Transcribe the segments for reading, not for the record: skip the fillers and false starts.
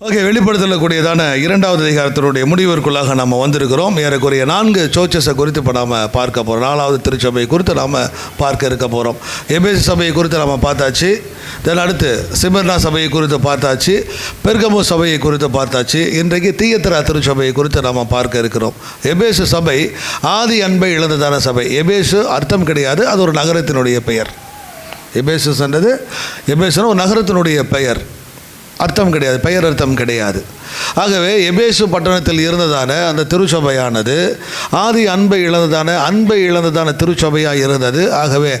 Okay, வெளிப்படுத்தக்கூடியதான 2வது அதிகாரத்தினுடைய முடிவிற்குள்ளாக நம்ம வந்திருக்கிறோம். ஏறக்குறைய 4 சர்ச்சஸை குறித்து இப்போ நாம் பார்க்க போகிறோம். 4வது திருச்சபையை குறித்து நாம் பார்க்க இருக்க போகிறோம். எபேசு சபையை குறித்து நம்ம பார்த்தாச்சு. தென் அடுத்து சிமிர்னா சபையை குறித்து பார்த்தாச்சு. பெர்கமு சபையை குறித்து பார்த்தாச்சு. இன்றைக்கு தியத்திரா திருச்சபையை குறித்து நாம் பார்க்க இருக்கிறோம். எபேசு சபை ஆதி அன்பை இழந்ததான சபை. எபேசு அர்த்தம் கிடையாது, அது ஒரு நகரத்தினுடைய பெயர். எபேசு சொன்னது எபேசுன்னு ஒரு நகரத்தினுடைய பெயர், அர்த்தம் கிடையாது, பெயர் அர்த்தம் கிடையாது. ஆகவே எபேசு பட்டணத்தில் இருந்ததான அந்த திருச்சபையானது ஆதி அன்பை இழந்ததான திருச்சபையாக இருந்தது. ஆகவே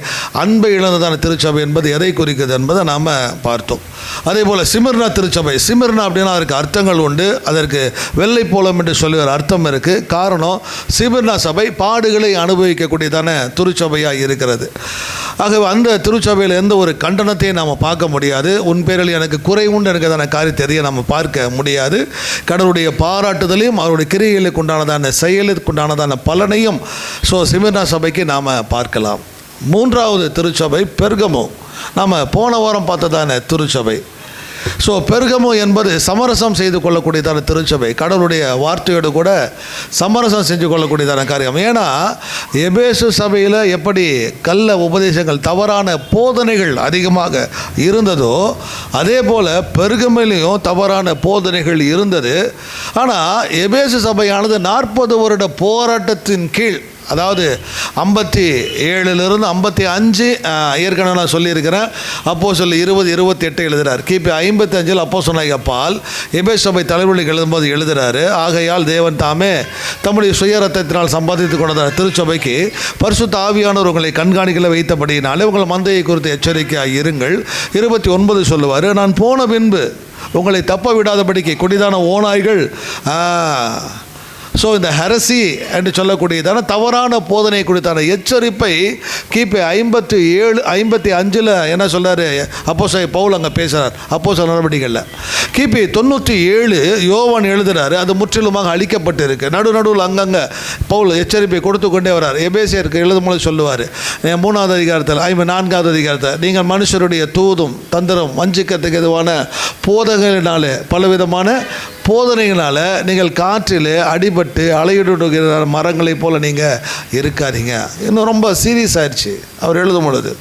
அன்பை இழந்ததான திருச்சபை என்பது எதை குறிக்கிறது என்பதை நாம் பார்த்தோம். அதே போல் சிமிர்னா திருச்சபை, சிமிர்னா அப்படின்னா அதற்கு அர்த்தங்கள் உண்டு. அதற்கு வெள்ளை போலம் என்று சொல்லி ஒரு அர்த்தம் இருக்குது. காரணம், சிமிர்னா சபை பாடுகளை அனுபவிக்கக்கூடியதான திருச்சபையாக இருக்கிறது. ஆகவே அந்த திருச்சபையில் எந்த ஒரு கண்டனத்தையும் நாம் பார்க்க முடியாது. உன் பேரில் எனக்கு குறை உண்டு எனக்குதான காரியத்தை நம்ம பார்க்க முடியாது. கடவுளுடைய பாராட்டுதலையும் அவருடைய கிரியைகளுக்கு உண்டானதான செயலுக்கு உண்டானதான பலனையும் சிமிர்னா சபைக்கு நாம் பார்க்கலாம். 3வது திருச்சபை பெர்கமு, நாம் போன வாரம் பார்த்ததான திருச்சபை. பெர்கமு என்பது சமரசம் செய்து கொள்ளக்கூடியதான திருச்சபை. கடவுளுடைய வார்த்தையோடு கூட சமரசம் செஞ்சு கொள்ளக்கூடியதான காரியம். ஏன்னா எபேசு சபையில் எப்படி கள்ள உபதேசங்கள், தவறான போதனைகள் அதிகமாக இருந்ததோ அதே போல் பெர்கமிலையும் தவறான போதனைகள் இருந்தது. ஆனால் எபேசு சபையானது 40 வருட போராட்டத்தின் கீழ், அதாவது 57லிருந்து 55, ஏற்கனவே நான் சொல்லியிருக்கிறேன். அப்போஸ்தலர் 20:28 எழுதுகிறார். கிபி 55 அப்போஸ்தலனாகிய பவுல் எபேசு சபை தலைவர்களுக்கு எழுதும்போது எழுதுகிறாரு, ஆகையால் தேவன் தாமே தம்முடைய சுய ரத்தத்தினால் சம்பாதித்து கொண்டதான திருச்சபைக்கு பரிசுத்த ஆவியானவர் உங்களை கண்காணிக்கல வைத்தபடியினாலே உங்கள் மந்தையை குறித்து எச்சரிக்கையாக இருங்கள். 29 சொல்லுவார், நான் போன பின்பு உங்களை தப்ப விடாதபடிக்கு கொடிதான ஓநாய்கள், இந்த ஹெரசி என்று சொல்லக்கூடியதான தவறான போதனை குறித்தான எச்சரிப்பை கிபி 55 என்ன சொல்கிறார் அப்போஸ்தலர் பவுல் அங்கே பேசுகிறார். அப்போஸ்தலர் நடவடிக்கைகளில் கிபி 97 யோவான் எழுதுகிறாரு. அது முற்றிலுமாக அழிக்கப்பட்டு இருக்கு. நடுவில் அங்கங்கே பவுல் எச்சரிப்பை கொடுத்து கொண்டே வர்றார். எபேசியருக்கு எழுதும்போது சொல்லுவார் 3வது அதிகாரத்தில் 4வது அதிகாரத்தில், நீங்கள் மனுஷருடைய தூதும் தந்திரம் வஞ்சிக்கிறதுக்கு எதுவான போதனைகளினாலே, பலவிதமான போதனைகளால் நீங்கள் காற்றில் அடிபட்டு அலையிடுகிற மரங்களைப் போல் நீங்கள் இருக்காதீங்க. இன்னும் ரொம்ப சீரியஸ் ஆயிடுச்சு அவர் எழுதும் பொழுது.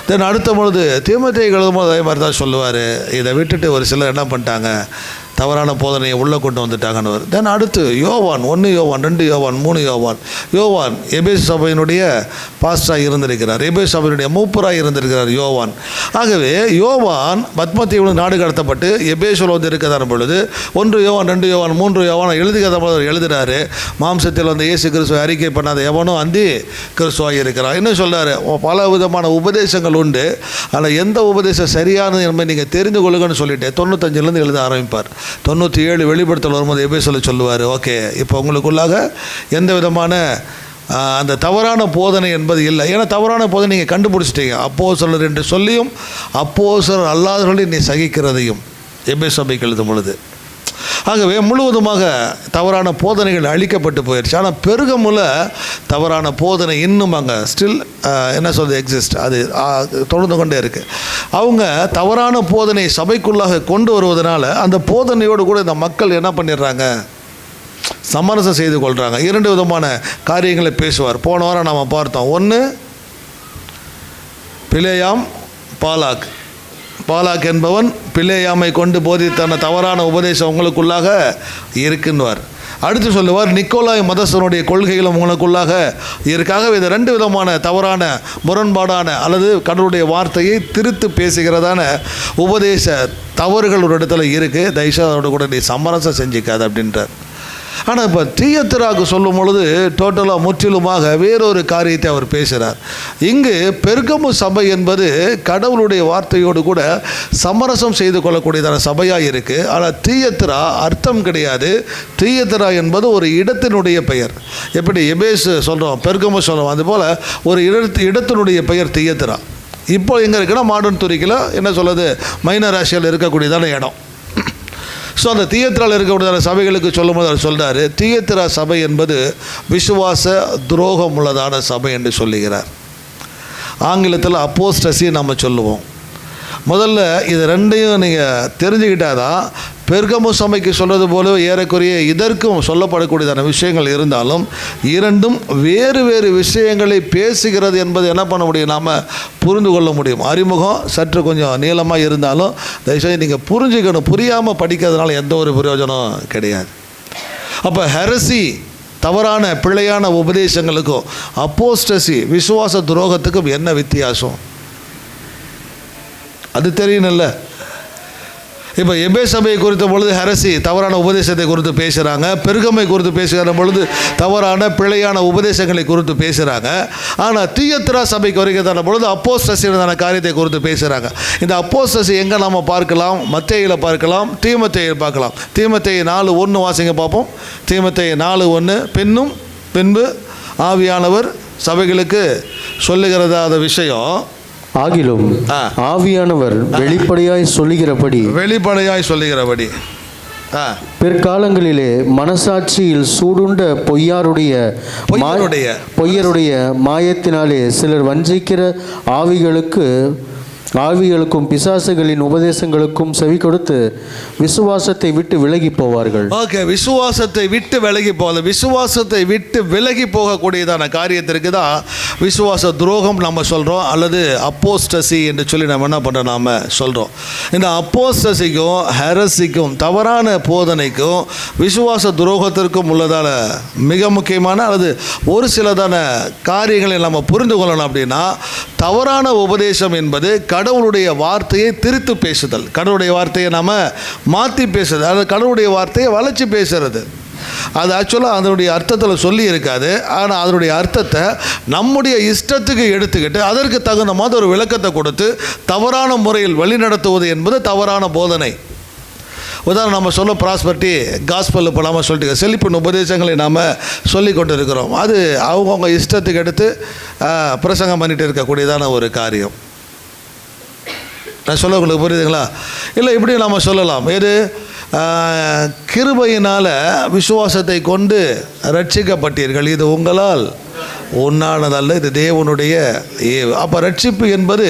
தென் அடுத்த பொழுது தீமோத்தேயுக்கு எழுதும்போது அதே மாதிரி தான் சொல்லுவார். இதை விட்டுட்டு ஒரு சிலர் என்ன பண்ணிட்டாங்க, தவறான போதனையை உள்ளே கொண்டு வந்துட்டாங்கன்னு. தென் அடுத்து யோவான் 1 யோவான் 2 யோவான் 3 யோவான். யோவான் எபேசு சபையினுடைய பாஸ்டராக இருந்திருக்கிறார், எபேசு சபையினுடைய மூப்பராக இருந்திருக்கிறார் யோவான். ஆகவே யோவான் பத்மத்தீவில் நாடு கடத்தப்பட்டு எபேசுவில் வந்து இருக்கிறதான பொழுது 1 யோவான் 2 யோவான் 3 யோவான் எழுதுகிறாரு, மாம்சத்தில் வந்து இயேசு கிறிஸ்துவை அறிக்கை பண்ணாத எவனும் அந்தி கிறிஸ்துவாக இருக்கிறார். இன்னும் சொல்கிறார், பல விதமான உபதேசங்கள் உண்டு, ஆனால் எந்த உபதேசம் சரியானது என்பதை நீங்கள் தெரிந்து கொள்ளுங்கன்னு சொல்லிட்டு 95லேருந்து எழுத ஆரம்பிப்பார். 97 வெளிப்படுத்தல் வரும்போது எபேசுல சொல்லுவார், ஓகே இப்போ உங்களுக்குள்ளாக எந்த விதமான அந்த தவறான போதனை என்பது இல்லை. ஏன்னா தவறான போதனை நீங்கள் கண்டுபிடிச்சிட்டீங்க. அப்போஸ்தலர் என்று சொல்லியும் அப்போஸ்தலர் அல்லாதவர்களை நீ சகிக்கிறதையும் எபேசு சபைக்கு எழுதும் பொழுது. ஆகவே முழுவதுமாக தவறான போதனைகள் அழிக்கப்பட்டு போயிடுச்சு. ஆனால் பெருகமுல தவறான போதனை இன்னும் அங்கே ஸ்டில் என்ன சொல்றது எக்ஸிஸ்ட், அது தொடர்ந்து கொண்டே இருக்குது. அவங்க தவறான போதனை சபைக்குள்ளாக கொண்டு வருவதனால அந்த போதனையோடு கூட இந்த மக்கள் என்ன பண்ணிடுறாங்க, சமரசம் செய்து கொள்கிறாங்க. 2 விதமான காரியங்களை பேசுவார். போன வாரம் நாம் பார்த்தோம். 1 பிலேயாம் பாலாக் என்பவன் பிலேயாமை கொண்டு போதித்தான தவறான உபதேசம் உங்களுக்குள்ளாக இருக்குன்னுவார். அடுத்து சொல்லுவார், நிக்கோலாய் மதஸ்தனுடைய கொள்கைகளும் உங்களுக்குள்ளாக இருக்காக. இது 2 விதமான தவறான முரண்பாடான அல்லது கடவுளுடைய வார்த்தையை திருத்து பேசுகிறதான உபதேச தவறுகள் ஒரு இடத்துல இருக்குது. தயவுசெய்து அதோட கூட நீ சமரசம் செஞ்சுக்காது அப்படின்றார். ஆனால் இப்போ தியத்திராவுக்கு சொல்லும் பொழுது டோட்டலாக முற்றிலுமாக வேறொரு காரியத்தை அவர் பேசுகிறார். இங்கு பெர்கமு சபை என்பது கடவுளுடைய வார்த்தையோடு கூட சமரசம் செய்து கொள்ளக்கூடியதான சபையாக இருக்குது. ஆனால் தியத்திரா அர்த்தம் கிடையாது. தியத்திரா என்பது ஒரு இடத்தினுடைய பெயர். எப்படி எபேசு சொல்கிறோம், பெர்கமு சொல்கிறோம், அதுபோல் ஒரு இடத்தினுடைய பெயர் தியத்திரா. இப்போ எங்கே இருக்குன்னா மாடர்ன் துருக்கியில் என்ன சொல்லுது, மைனர் ஆசியாவில் இருக்கக்கூடியதான இடம். அந்த தியத்திராவில் இருக்கக்கூடியதான சபைகளுக்கு சொல்லும்போது அவர் சொல்கிறார், தியத்திரா சபை என்பது விசுவாச துரோகம் உள்ளதான சபை என்று சொல்லுகிறார். ஆங்கிலத்தில் அப்போஸ்டசி நம்ம சொல்லுவோம். முதல்ல இது 2ஐயும் நீங்கள் தெரிஞ்சுக்கிட்டால் தான் பெர்கமு சபைக்கு சொல்வது போல ஏறக்குறைய இதற்கும் சொல்லப்படக்கூடியதான விஷயங்கள் இருந்தாலும் இரண்டும் வேறு வேறு விஷயங்களை பேசுகிறது என்பது என்ன பண்ண முடியும், நாம் புரிந்து கொள்ள முடியும். அறிமுகம் சற்று கொஞ்சம் நீளமாக இருந்தாலும் தயவுசெய்து நீங்கள் புரிஞ்சுக்கணும். புரியாமல் படிக்கிறதுனால எந்த ஒரு பிரயோஜனம் கிடையாது. அப்போ ஹெரசி தவறான பிழையான உபதேசங்களுக்கும் அப்போஸ்டசி விசுவாச துரோகத்துக்கும் என்ன வித்தியாசம் அது தெரியணும்ல. இப்போ எபேசு சபையை குறித்த பொழுது ஹெரசி தவறான உபதேசத்தை குறித்து பேசுகிறாங்க, பெருகமை குறித்து பேசுகிற பொழுது தவறான பிழையான உபதேசங்களை குறித்து பேசுகிறாங்க. ஆனால் தியத்திரா சபைக்கு வருகிறதான பொழுது அப்போஸ்டசியான காரியத்தை குறித்து பேசுகிறாங்க. இந்த அப்போஸ்டசி எங்கே நாம் பார்க்கலாம், மத்தேயுவில் பார்க்கலாம், தீமோத்தேயுவில் பார்க்கலாம். தீமோத்தேயு 4:1 வாசிங்க பார்ப்போம். தீமோத்தேயு 4:1 பின்பு ஆவியானவர் சபைகளுக்கு சொல்லுகிறதாத விஷயம் ஆகிலும் ஆவியானவர் வெளிப்படையாய் சொல்லுகிறபடி பிற்காலங்களிலே மனசாட்சியில் சூடுண்ட பொய்யருடைய மாயத்தினாலே சிலர் வஞ்சிக்கிற ஆவிகளுக்கும் பிசாசுகளின் உபதேசங்களுக்கும் செவி கொடுத்து விசுவாசத்தை விட்டு விலகி போவார்கள். ஓகே, விசுவாசத்தை விட்டு விலகி போகல. விசுவாசத்தை விட்டு விலகி போகக்கூடியதான காரியத்திற்கு தான் விசுவாச துரோகம் நம்ம சொல்கிறோம், அல்லது அப்போஸ்டசி என்று சொல்லி நம்ம என்ன பண்ணுறோம், நாம் சொல்கிறோம். இந்த அப்போஸ்டசிக்கும் ஹெரசிக்கும் தவறான போதனைக்கும் விசுவாச துரோகத்திற்கும் உள்ளதான மிக முக்கியமான அல்லது ஒரு சிலதான காரியங்களை நம்ம புரிந்து கொள்ளணும். அப்படின்னா தவறான உபதேசம் என்பது கடவுளுடைய வார்த்தையை திரித்து பேசுதல், கடவுளுடைய வார்த்தையை நாம் மாற்றி பேசுறது, அது கடவுளுடைய வார்த்தையை வளைச்சி பேசுறது. அது ஆக்சுவலாக அதனுடைய அர்த்தத்தில் சொல்லி இருக்காது. ஆனால் அதனுடைய அர்த்தத்தை நம்முடைய இஷ்டத்துக்கு எடுத்துக்கிட்டு அதற்கு தகுந்த மாதிரி ஒரு விளக்கத்தை கொடுத்து தவறான முறையில் வழிநடத்துவது என்பது தவறான போதனை. உதாரணம் நம்ம சொல்ல ப்ராஸ்பர்ட்டி காஸ்பல் இப்போ நாம் சொல்லிட்டு செழிப்பின் உபதேசங்களை நாம் சொல்லி கொண்டு இருக்கிறோம். அது அவங்கவுங்க இஷ்டத்துக்கு எடுத்து பிரசங்கம் பண்ணிட்டு இருக்கக்கூடியதான ஒரு காரியம். நான் சொல்ல உங்களுக்கு புரியுதுங்களா? இல்லை இப்படி நாம் சொல்லலாம். எது கிருபையினால் விசுவாசத்தை கொண்டு ரட்சிக்கப்பட்டீர்கள், இது உங்களால் உண்ணானதல்ல, இது தேவனுடைய அப்போ ரட்சிப்பு என்பது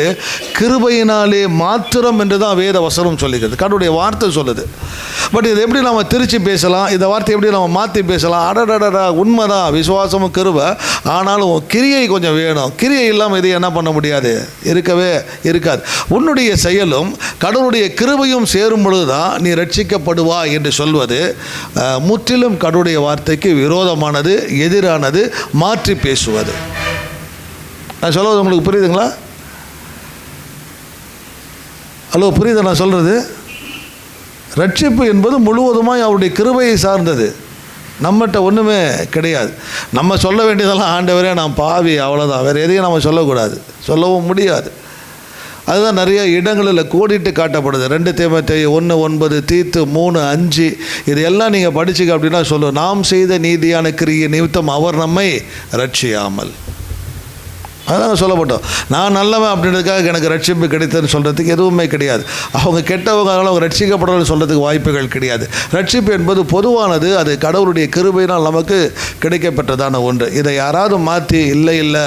கிருபையினாலே மாத்திரம் என்று தான் வேத வசனம் சொல்லிக்கிறது, கடவுளுடைய வார்த்தை சொல்லுது. பட் இது எப்படி நம்ம திருச்சி பேசலாம், இந்த வார்த்தை எப்படி நம்ம மாற்றி பேசலாம்? அடடடா உண்மைதான், விசுவாசமும் கிருபை, ஆனாலும் கிரியை கொஞ்சம் வேணும். கிரியை இல்லாமல் இது என்ன பண்ண முடியாது, இருக்கவே இருக்காது. உன்னுடைய செயலும் கடவுளுடைய கிருபையும் சேரும் பொழுது தான் நீ ரட்சிக்கப்படுவா என்று சொல்வது முற்றிலும் கடவுளுடைய வார்த்தைக்கு விரோதமானது, எதிரானது, மாற்றி பேசுவது. நான் சொல்வது உங்களுக்கு புரியுதுங்களா? ஹலோ, புரியுதா நான் சொல்கிறது? ரட்சிப்பு என்பது முழுவதுமாக அவருடைய கிருபையை சார்ந்தது, நம்மகிட்ட ஒன்றுமே கிடையாது. நம்ம சொல்ல வேண்டியதெல்லாம் ஆண்டவரே நான் பாவி, அவ்வளோதான், வேறு எதையும் நம்ம சொல்லக்கூடாது, சொல்லவும் முடியாது. அதுதான் நிறைய இடங்களில் கோடிட்டு காட்டப்படுது. 2 தீமோத்தேயு 1:9, தீத்து 3:5 இது எல்லாம் நீங்கள் படிச்சுக்க அப்படின்னா சொல்லுவோம், நாம் செய்த நீதியான கிரியை நிமித்தம் அவர் நம்மை ரட்சியாமல். அதான் சொல்லப்பட்டோம். நான் நல்லவன் அப்படின்றதுக்காக எனக்கு ரட்சிப்பு கிடைத்ததுன்னு சொல்கிறதுக்கு எதுவுமே கிடையாது. அவங்க கெட்டவங்க, அதனால் அவங்க ரட்சிக்கப்படுறதுன்னு சொல்கிறதுக்கு வாய்ப்புகள் கிடையாது. ரட்சிப்பு என்பது பொதுவானது, அது கடவுளுடைய கிருபையினால் நமக்கு கிடைக்கப்பட்டதான ஒன்று. இதை யாராவது மாற்றி இல்லை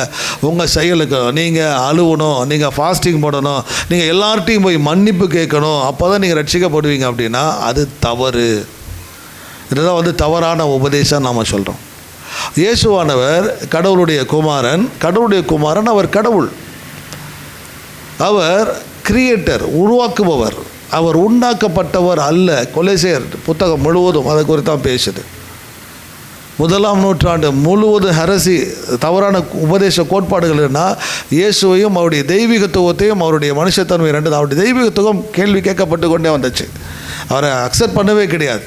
உங்கள் செயலுக்கு நீங்கள் அழுவணும், நீங்கள் ஃபாஸ்டிங் போடணும், நீங்கள் எல்லார்ட்டையும் போய் மன்னிப்பு கேட்கணும், அப்போ தான் நீங்கள் ரட்சிக்கப்படுவீங்க அப்படின்னா அது தவறு. இதுதான் தவறான உபதேசம் நாம் சொல்கிறோம். இயேசுவானவர் கடவுளுடைய குமாரன், அவர் கடவுள், அவர் கிரியேட்டர், உருவாக்குபவர், அவர் உண்டாக்கப்பட்டவர் அல்ல. கொலோசியர் புத்தகம் முழுவதும் அதை குறித்து தான் பேசுது. 1ஆம் நூற்றாண்டு முழுவதும் ஹெரசி தவறான உபதேச கோட்பாடுகள்னா இயேசுவையும் அவருடைய தெய்வீகத்துவத்தையும் அவருடைய மனுஷத்தன்மை ரெண்டு, அவருடைய தெய்வீகத்துவம் கேள்வி கேட்கப்பட்டு கொண்டே வந்துச்சு. அவரை அக்செப்ட் பண்ணவே கிடையாது.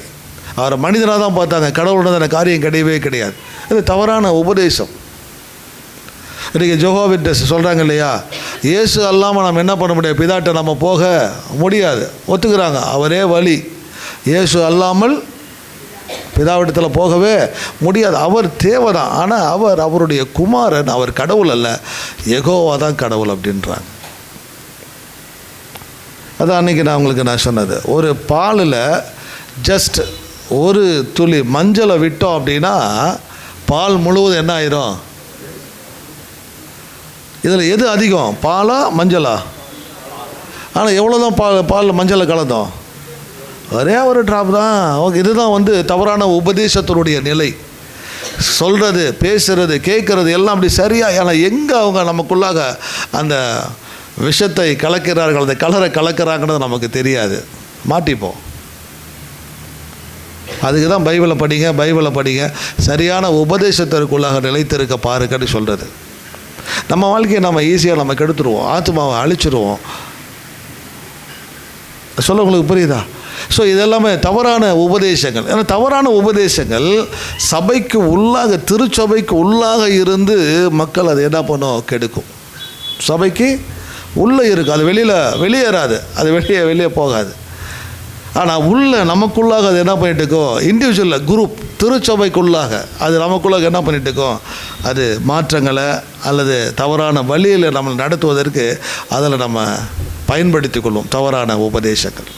அவரை மனிதனாக தான் பார்த்தாங்க, கடவுளுடைய காரியம் கிடையவே கிடையாது. இது தவறான உபதேசம். இன்றைக்கி ஜெகோவா விட்னஸ் சொல்கிறாங்க இல்லையா, இயேசு அல்லாமல் நம்ம என்ன பண்ண முடியாது, பிதாட்ட நம்ம போக முடியாது, ஒத்துக்கிறாங்க. அவரே வழி, இயேசு அல்லாமல் பிதாவிடத்தில் போகவே முடியாது. அவர் தேவைதான், ஆனால் அவருடைய குமாரன், அவர் கடவுள் அல்ல, யெகோவா தான் கடவுள் அப்படின்றாங்க. அதான் அன்றைக்கி நான் உங்களுக்கு சொன்னது, ஒரு பாலில் ஜஸ்ட் ஒரு துளி மஞ்சளை விட்டோம் அப்படின்னா பால் முழுவதும் என்ன ஆயிரும்? இதில் எது அதிகம், பாலா மஞ்சளா? ஆனால் எவ்வளோ தான் பாலில் மஞ்சளை கலந்தோம், ஒரே ஒரு ட்ராப் தான். ஓகே, இதுதான் தவறான உபதேசத்தினுடைய நிலை. சொல்கிறது, பேசுகிறது, கேட்குறது எல்லாம் அப்படி சரியாக, ஏன்னா எங்கே அவங்க நமக்குள்ளாக அந்த விஷத்தை கலக்கிறார்கள், அந்த கலரை கலக்கிறாங்கன்னு நமக்கு தெரியாது, மாட்டிப்போம். அதுக்கு தான் பைபிளை படிங்க, சரியான உபதேசத்திற்குள்ளாக நிலைத்திருக்க பாருங்கன்னு சொல்கிறது. நம்ம வாழ்க்கையை நம்ம ஈஸியாக நம்ம கெடுத்துருவோம், ஆத்மாவை அழிச்சிருவோம். சொல்ல உங்களுக்கு புரியுதா? ஸோ இதெல்லாமே தவறான உபதேசங்கள். ஏன்னா தவறான உபதேசங்கள் சபைக்கு உள்ளாக, திருச்சபைக்கு உள்ளாக இருந்து மக்கள் அதை என்ன பண்ணும், கெடுக்கும். சபைக்கு உள்ளே இருக்குது, அது வெளியேறாது, அது வெளியே போகாது. ஆனால் நமக்குள்ளாக அது என்ன பண்ணிட்டு இருக்கோம், இண்டிவிஜுவலில் குரூப் திருச்சபைக்குள்ளாக அது நமக்குள்ளாக என்ன பண்ணிட்டு இருக்கோம், அது மாற்றங்களை அல்லது தவறான வழியில் நம்மளை நடத்துவதற்கு அதில் நம்ம பயன்படுத்தி கொள்வோம் தவறான உபதேசங்கள்.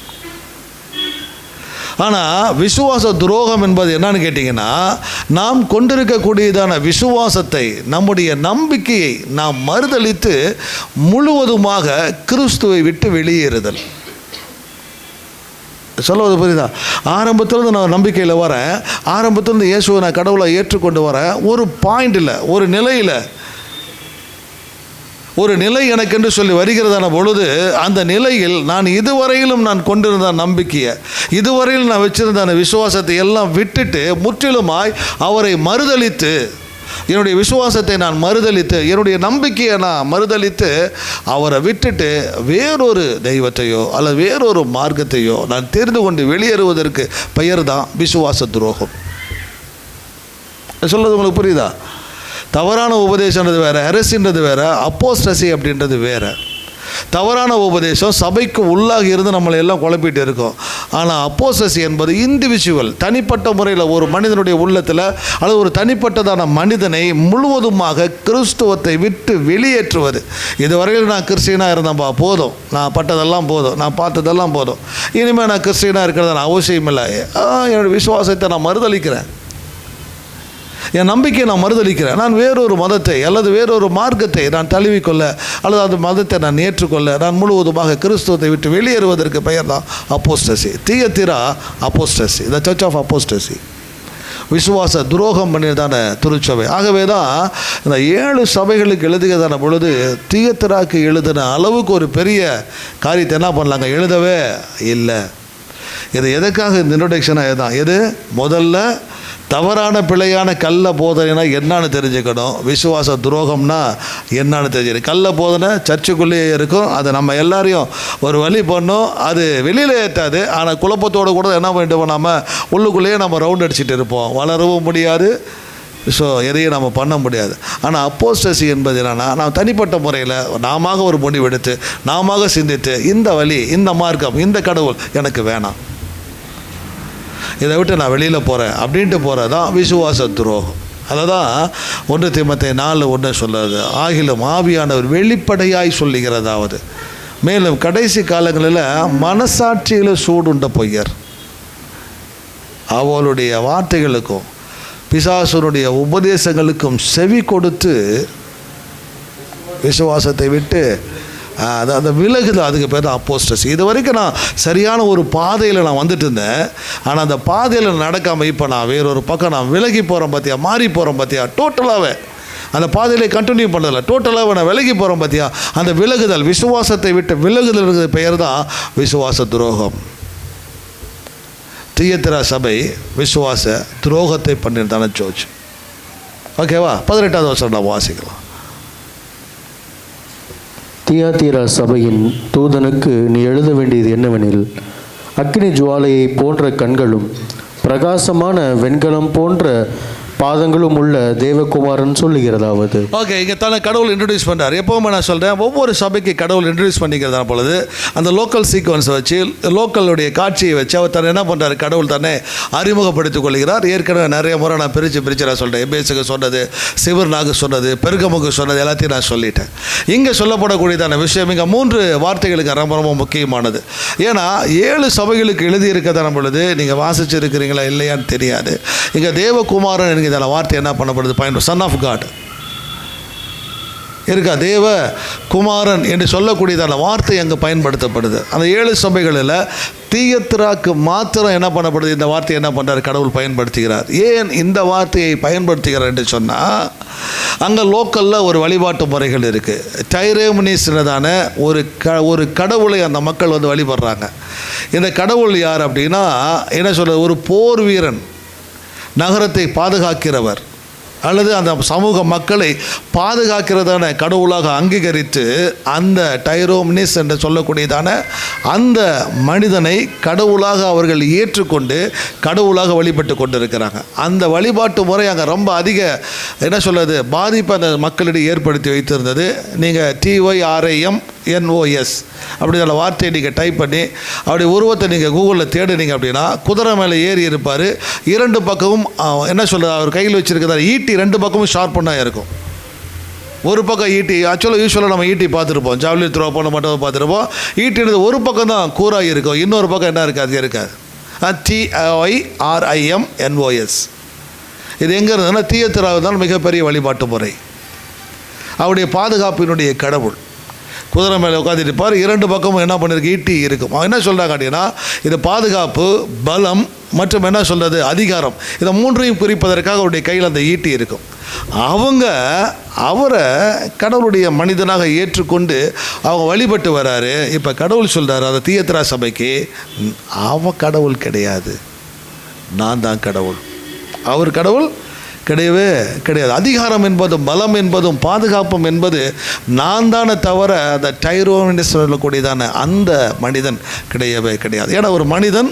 ஆனால் விசுவாச துரோகம் என்பது என்னன்னு கேட்டிங்கன்னா, நாம் கொண்டிருக்கக்கூடியதான விசுவாசத்தை, நம்முடைய நம்பிக்கையை நாம் மறுதலித்து முழுவதுமாக கிறிஸ்துவை விட்டு வெளியேறுதல். சொல்லுவது புரியுதா? ஆரம்பத்திலேருந்து நான் நம்பிக்கையில் வரேன், ஆரம்பத்திலேருந்து இயேசுவை நான் கடவுளை ஏற்றுக்கொண்டு வரேன். ஒரு பாயிண்டில், ஒரு நிலை எனக்கென்று சொல்லி வருகிறதான பொழுது, அந்த நிலையில் நான் இதுவரையிலும் நான் கொண்டிருந்த நம்பிக்கையை, இதுவரையில் நான் வச்சிருந்த விசுவாசத்தை எல்லாம் விட்டுட்டு முற்றிலுமாய் அவரை மறுதலித்து, என்னுடைய விசுவாசத்தை நான் மறுதலித்து, என்னுடைய நம்பிக்கையை நான் மறுதலித்து அவரை விட்டுட்டு வேறொரு தெய்வத்தையோ அல்லது வேறொரு மார்க்கத்தையோ நான் தெரிந்து கொண்டு வெளியேறுவதற்கு பெயர் தான் விசுவாச துரோகம். சொல்கிறது உங்களுக்கு புரியுதா? தவறான உபதேசன்றது வேறு, ஹெரசின்றது வேறு, அப்போஸ்டசி அப்படின்றது வேறு. தவறான உபதேசம் சபைக்கு உள்ளாக இருந்து நம்மளை எல்லாம் குழப்பிட்டு இருக்கோம். ஆனால் அப்போஸ்டசி என்பது இண்டிவிஜுவல், தனிப்பட்ட முறையில் ஒரு மனிதனுடைய உள்ளத்தில் அல்லது ஒரு தனிப்பட்டதான மனிதனை முழுவதுமாக கிறிஸ்துவத்தை விட்டு வெளியேற்றுவது. இதுவரையில் நான் கிறிஸ்டியனாக இருந்தேன்ப்பா, போதும், நான் பட்டதெல்லாம் போதும், நான் பார்த்ததெல்லாம் போதும், இனிமேல் நான் கிறிஸ்டியனாக இருக்கிறது அவசியம் இல்லை, என்னுடைய விசுவாசத்தை நான் மறுதலிக்கிறேன், என் நம்பிக்கையை நான் மறுதலிக்கிறேன், நான் வேறொரு மதத்தை அல்லது வேறொரு மார்க்கத்தை நான் தழுவிக்கொள்ள அல்லது அந்த மதத்தை நான் ஏற்றுக்கொள்ள நான் முழுவதுமாக கிறிஸ்துவத்தை விட்டு வெளியேறுவதற்கு பெயர் தான் apostasy. Thyatira apostasy, the church of apostasy. விசுவாச துரோகம் பண்ணியதான திருச்சபை. ஆகவே தான் இந்த 7 சபைகளுக்கு எழுதுகிறதான பொழுது தியத்திராக்கு எழுதின அளவுக்கு ஒரு பெரிய காரியத்தை என்ன பண்ணலாங்க, எழுதவே இல்லை. இது எதுக்காக இந்த இன்ட்ரோடக்ஷனாக தான், எது முதல்ல தவறான பிழையான கள்ள போதனைனா என்னன்னு தெரிஞ்சுக்கணும், விசுவாச துரோகம்னா என்னன்னு தெரிஞ்சுக்கணும். கள்ள போதனை சர்ச்சுக்குள்ளேயே இருக்கும், அதை நம்ம எல்லாரையும் ஒரு வழி பண்ணோம், அது வெளியில் ஏற்றாது. ஆனால் குழப்பத்தோடு கூட என்ன பண்ணிட்டு நம்ம உள்ளுக்குள்ளேயே நம்ம ரவுண்ட் அடிச்சுட்டு இருப்போம், வளரவும் முடியாது, ஸோ எதையும் நம்ம பண்ண முடியாது. ஆனால் அப்போஸ்டசி என்பது என்னென்னா, நான் தனிப்பட்ட முறையில் நாம ஒரு முடிவெடுத்து நாம சிந்தித்து இந்த வழி, இந்த மார்க்கம், இந்த கடவுள் எனக்கு வேணாம், இதை விட்டு நான் வெளியில் போகிறேன் அப்படின்ட்டு போகிறது தான் விசுவாச துரோகம். அதை தான் 1 தீமோத்தேயு 4:1 சொல்லுறது, ஆகிலும் ஆவியானவர் வெளிப்படையாய் சொல்லுகிறதாவது, மேலும் கடைசி காலங்களில் மனசாட்சியில் சூடுண்ட பொய்யர் அவளுடைய வார்த்தைகளுக்கும் பிசாசுனுடைய உபதேசங்களுக்கும் செவி கொடுத்து விசுவாசத்தை விட்டு அந்த விலகுது, அதுக்கு பேர் தான் அப்போஸ்டசி. இது வரைக்கும் நான் சரியான ஒரு பாதையில் நான் வந்துட்டு இருந்தேன், ஆனால் அந்த பாதையில் நடக்காமல் இப்போ நான் வேறொரு பக்கம் நான் விலகி போகிறேன் பார்த்தியா, மாறி போகிறேன் பார்த்தியா, டோட்டலாகவே அந்த பாதையிலே கண்டினியூ பண்ணதில்லை, டோட்டலாகவே நான் விலகி போகிறேன் பார்த்தியா, அந்த விலகுதல், விசுவாசத்தை விட்டு விலகுதல் பெயர் தான் விசுவாச துரோகம். தியத்திரா சபை விசுவாச துரோகத்தை பண்ணியிருந்தான சர்ச். ஓகேவா? 18வது வசனம் நான் வாசிக்கலாம். தியத்திரா சபையின் தூதனுக்கு நீ எழுத வேண்டியது என்னவெனில், அக்கினி ஜுவாலையை போன்ற கண்களும் பிரகாசமான வெண்கலம் போன்ற பாதங்களும் உள்ள தேவகுமாரன் சொல்லுகிறதாவது. ஓகே, இங்கே தானே கடவுள் இன்ட்ரடியூஸ் பண்ணுறார். எப்போவுமே நான் சொல்கிறேன், ஒவ்வொரு சபைக்கு கடவுள் இன்ட்ரடியூஸ் பண்ணிக்கிறதான பொழுது அந்த லோக்கல் சீக்வன்ஸை வச்சு, லோக்கலுடைய காட்சியை வச்சு அவர் தன்னை என்ன பண்ணுறார், கடவுள் தானே அறிமுகப்படுத்திக் கொள்கிறார். ஏற்கனவே நிறைய முறை நான் பிரித்து நான் சொல்கிறேன், எபேசுக்கு சொன்னது, சிவர்னாக்கு சொன்னது, பெருகமுக்கு சொன்னது எல்லாத்தையும் நான் சொல்லிட்டேன். இங்கே சொல்லப்படக்கூடியதான விஷயம் இங்கே 3 வார்த்தைகளுக்கு ரொம்ப ரொம்ப முக்கியமானது. ஏன்னா 7 சபைகளுக்கு எழுதியிருக்கதான பொழுது நீங்கள் வாசிச்சிருக்கிறீங்களா இல்லையான்னு தெரியாது. இங்கே தேவகுமாரன் எனக்கு இதில் வார்த்தை என்ன பண்ணப்படுது, பயன்படும், சன் ஆஃப் காட் இருக்கா, தேவ குமாரன் என்று சொல்லக்கூடியதான வார்த்தை அங்கே பயன்படுத்தப்படுது. அந்த 7 சபைகளில் தீயத்திராக்கு மாத்திரம் என்ன பண்ணப்படுது, இந்த வார்த்தையை என்ன பண்ணுறார், கடவுள் பயன்படுத்துகிறார். ஏன் இந்த வார்த்தையை பயன்படுத்துகிறார் என்று சொன்னால், அங்கே லோக்கலில் ஒரு வழிபாட்டு முறைகள் இருக்குது. டைரேமுனிஸ்னதான ஒரு கடவுளை அந்த மக்கள் வந்து வழிபடுறாங்க. இந்த கடவுள் யார் அப்படின்னா என்ன சொல்கிறது, ஒரு போர் வீரன், நகரத்தை பாதுகாக்கிறவர் அல்லது அந்த சமூக மக்களை பாதுகாக்கிறதான கடவுளாக அங்கீகரித்து அந்த டைரோமினிஸ் என்று சொல்லக்கூடியதான அந்த மனிதனை கடவுளாக அவர்கள் ஏற்றுக்கொண்டு கடவுளாக வழிபட்டு கொண்டிருக்கிறாங்க. அந்த வழிபாட்டு முறை அங்கே ரொம்ப அதிக என்ன சொல்கிறது பாதிப்பை அந்த மக்களிடையே ஏற்படுத்தி வைத்திருந்தது. நீங்கள் TYRAMNOS அப்படி அந்த வார்த்தையை நீங்கள் டைப் பண்ணி அப்படி உருவத்தை நீங்கள் கூகுளில் தேடுனீங்க அப்படின்னா, குதிரை மேலே ஏறி இருப்பார், இரண்டு பக்கமும் என்ன சொல்கிறது அவர் கையில் வச்சுருக்கிறார் ஈட்டி, ரெண்டு பக்கமும் ஷார்ப்பனாக இருக்கும். ஒரு பக்கம் ஈட்டி, யூஸ்வலாக நம்ம ஈட்டி பார்த்துருப்போம், ஜாவ்லின் த்ரோ பண்ண மட்டும் பார்த்துருப்போம். ஈட்டின்றது ஒரு பக்கம் தான் கூராக இருக்கும், இன்னொரு பக்கம் என்ன இருக்காது, இருக்காது. TYRAMNOS இது எங்கே இருந்ததுன்னா தீயத்திராவு தான் மிகப்பெரிய வழிபாட்டு முறை. அவருடைய பாதுகாப்பினுடைய கடவுள் குதிரை மேலே உட்காந்துட்டு இருப்பார், இரண்டு பக்கமும் என்ன பண்ணிருக்கு, ஈட்டி இருக்கும். அவன் என்ன சொல்கிறாங்க அப்படின்னா, இது பாதுகாப்பு, பலம் மற்றும் என்ன சொல்கிறது அதிகாரம், இதை மூன்றையும் குறிப்பதற்காக அவருடைய கையில் அந்த ஈட்டி இருக்கும். அவரை கடவுளுடைய மனிதனாக ஏற்றுக்கொண்டு அவங்க வழிபட்டு வராரு. இப்போ கடவுள் சொல்கிறார் அந்த தீயத்திரா சபைக்கு, அவன் கடவுள் கிடையாது, நான் தான் கடவுள், அவர் கடவுள் கிடையவே கிடையாது. அதிகாரம் என்பதும் பலம் என்பதும் பாதுகாப்பும் என்பது நான் தானே தவிர அந்த டைரோனிஸ் சொல்லக்கூடியதான அந்த மனிதன் கிடையவே கிடையாது. ஏன்னா ஒரு மனிதன்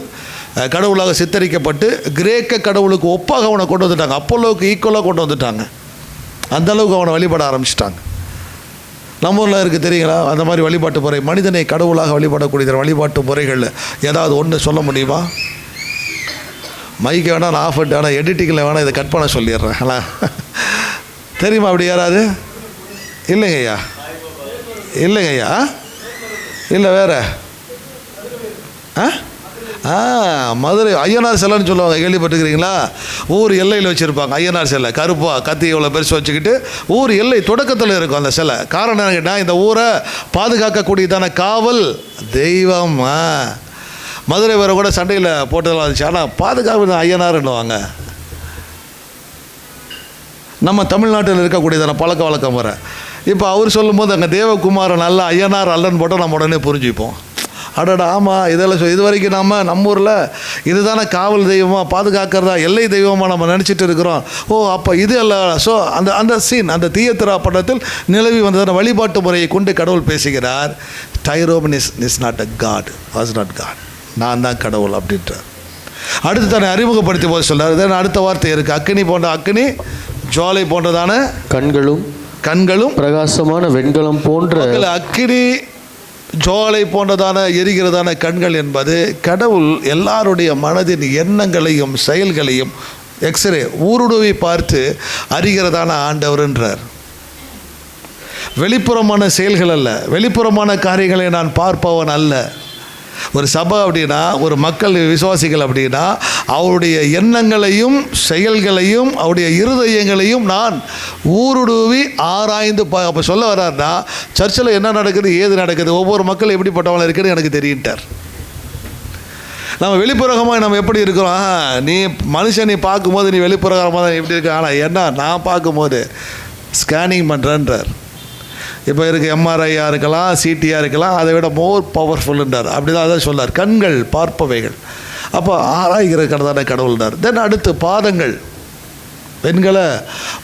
கடவுளாக சித்தரிக்கப்பட்டு கிரேக்க கடவுளுக்கு ஒப்பாக அவனை கொண்டு வந்துட்டாங்க, அப்போலோவுக்கு ஈக்குவலாக கொண்டு வந்துட்டாங்க. அந்தளவுக்கு அவனை வழிபட ஆரம்பிச்சிட்டாங்க. நம்ம ஊரில் இருக்குது தெரியுங்களா அந்த மாதிரி வழிபாட்டு முறை, மனிதனை கடவுளாக வழிபடக்கூடிய வழிபாட்டு முறைகள் ஏதாவது ஒன்று சொல்ல முடியுமா? மைக்கு வேணால் நான் ஆஃப் பண்ணிட்டு வேணால் எடிட்டிங்கில் வேணால் இதை கட் பண்ண சொல்லிடுறேன். தெரியுமா அப்படி யாராவது? இல்லைங்கய்யா, இல்லைங்கய்யா, இல்லை வேறு மதுரை ஐயனார் சிலைன்னு சொல்லுவாங்க, கேள்விப்பட்டுக்கிறீங்களா? ஊர் எல்லையில் வச்சுருப்பாங்க ஐயனார் சிலை, கருப்பாக கத்தி இவ்வளோ பெருசு வச்சுக்கிட்டு ஊர் எல்லை தொடக்கத்தில் இருக்கும் அந்த சிலை. காரணம் என்ன கேட்டால், இந்த ஊரை பாதுகாக்கக்கூடியதான காவல் தெய்வம். மதுரை வேறு கூட சண்டையில் போட்டதெல்லாம் இருந்துச்சு, ஆனால் பாதுகாப்பு தான் ஐயனார்ன்னுவாங்க. நம்ம தமிழ்நாட்டில் இருக்கக்கூடியதான பழக்க வழக்கம் வர இப்போ அவர் சொல்லும்போது அங்கே தேவகுமாரன் அல்ல ஐயனார் அல்லன்னு போட்டால் நம்ம உடனே புரிஞ்சுப்போம். அடடா ஆமாம், இதெல்லாம் இது வரைக்கும் நம்ம ஊரில் இதுதானே காவல் தெய்வமாக பாதுகாக்கிறதா எல்லை தெய்வமாக நம்ம நினச்சிட்டு இருக்கிறோம். ஓ அப்போ இது அல்ல. ஸோ அந்த சீன் அந்த தீயத்திரா படத்தில் நிலவி வந்ததான வழிபாட்டு முறையை கொண்டு கடவுள் பேசுகிறார். டைரோமினிஸ் is not a god, was not god, நான் தான் கடவுள் அப்படின்றார். அடுத்து தன்னை அறிமுகப்படுத்தி போது சொல்கிறார். தென் அடுத்த வார்த்தை இருக்குது, அக்கினி போன்ற அக்கினி ஜுவாலை போன்றதான கண்களும் பிரகாசமான வெண்கலம் போன்ற அக்கினி ஜுவாலை போன்றதான எரிகிறதான கண்கள் என்பது கடவுள் எல்லாருடைய மனதின் எண்ணங்களையும் செயல்களையும் எக்ஸ்ரே ஊருடுவி பார்த்து அறிகிறதான ஆண்டவர்ன்றார். வெளிப்புறமான செயல்கள் அல்ல, வெளிப்புறமான காரியங்களை நான் பார்ப்பவன் அல்ல. ஒரு சபை அப்படின்னா, ஒரு மக்கள் விசுவாசிகள் அப்படின்னா, அவருடைய எண்ணங்களையும் செயல்களையும் அவருடைய இருதயங்களையும் நான் ஊருடுவி ஆராய்ந்து அப்போ சொல்ல வர்றாருன்னா, சர்ச்சில் என்ன நடக்குது ஏது நடக்குது, ஒவ்வொரு மக்கள் எப்படிப்பட்டவங்க இருக்குன்னு எனக்கு தெரியுன்ட்டார். நம்ம வெளிப்புறகமாக நம்ம எப்படி இருக்கிறோம், நீ மனுஷன் நீ பார்க்கும்போது நீ வெளிப்புறகமாக தான் எப்படி இருக்க, ஆனால் என்ன நான் பார்க்கும்போது ஸ்கேனிங் பண்ணுறேன்றார். இப்போ இருக்க எம்ஆர்ஐயாக இருக்கலாம், சிடியாக இருக்கலாம், அதை விட மோர் பவர்ஃபுல்ன்றார். அப்படி தான் அதை சொல்லார், கண்கள் பார்ப்பவைகள். அப்போ ஆராய்கிற கடவுளான கடவுள்னார். தென் அடுத்து பாதங்கள், பெண்களை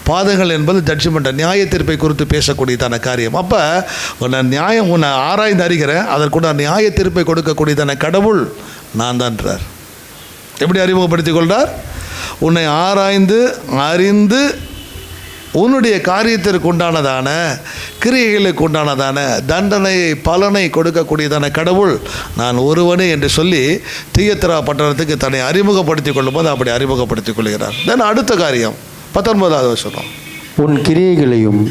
பாதங்கள் என்பது ஜட்ஜ்மெண்ட் நியாய தீர்ப்பை குறித்து பேசக்கூடியதான காரியம். அப்போ உன்னை ஆராய்ந்து அறிகிறேன், அதற்குள்ள நியாய தீர்ப்பை கொடுக்கக்கூடியதான கடவுள் நான் தான்றார். எப்படி அறிமுகப்படுத்திக் கொள்கிறார்? உன்னை ஆராய்ந்து அறிந்து உன்னுடைய காரியத்திற்கு உண்டானதான கிரியைகளுக்கு உண்டானதான தண்டனையை பலனை கொடுக்கக்கூடியதான கடவுள் நான் ஒருவனே என்று சொல்லி தீயத்திரா பட்டணத்துக்கு தன்னை அறிமுகப்படுத்திக் கொள்ளும் போது அப்படி அறிமுகப்படுத்திக் கொள்கிறார். தென் அடுத்த காரியம் 19வது வசனம், உன் கிரியைகளையும்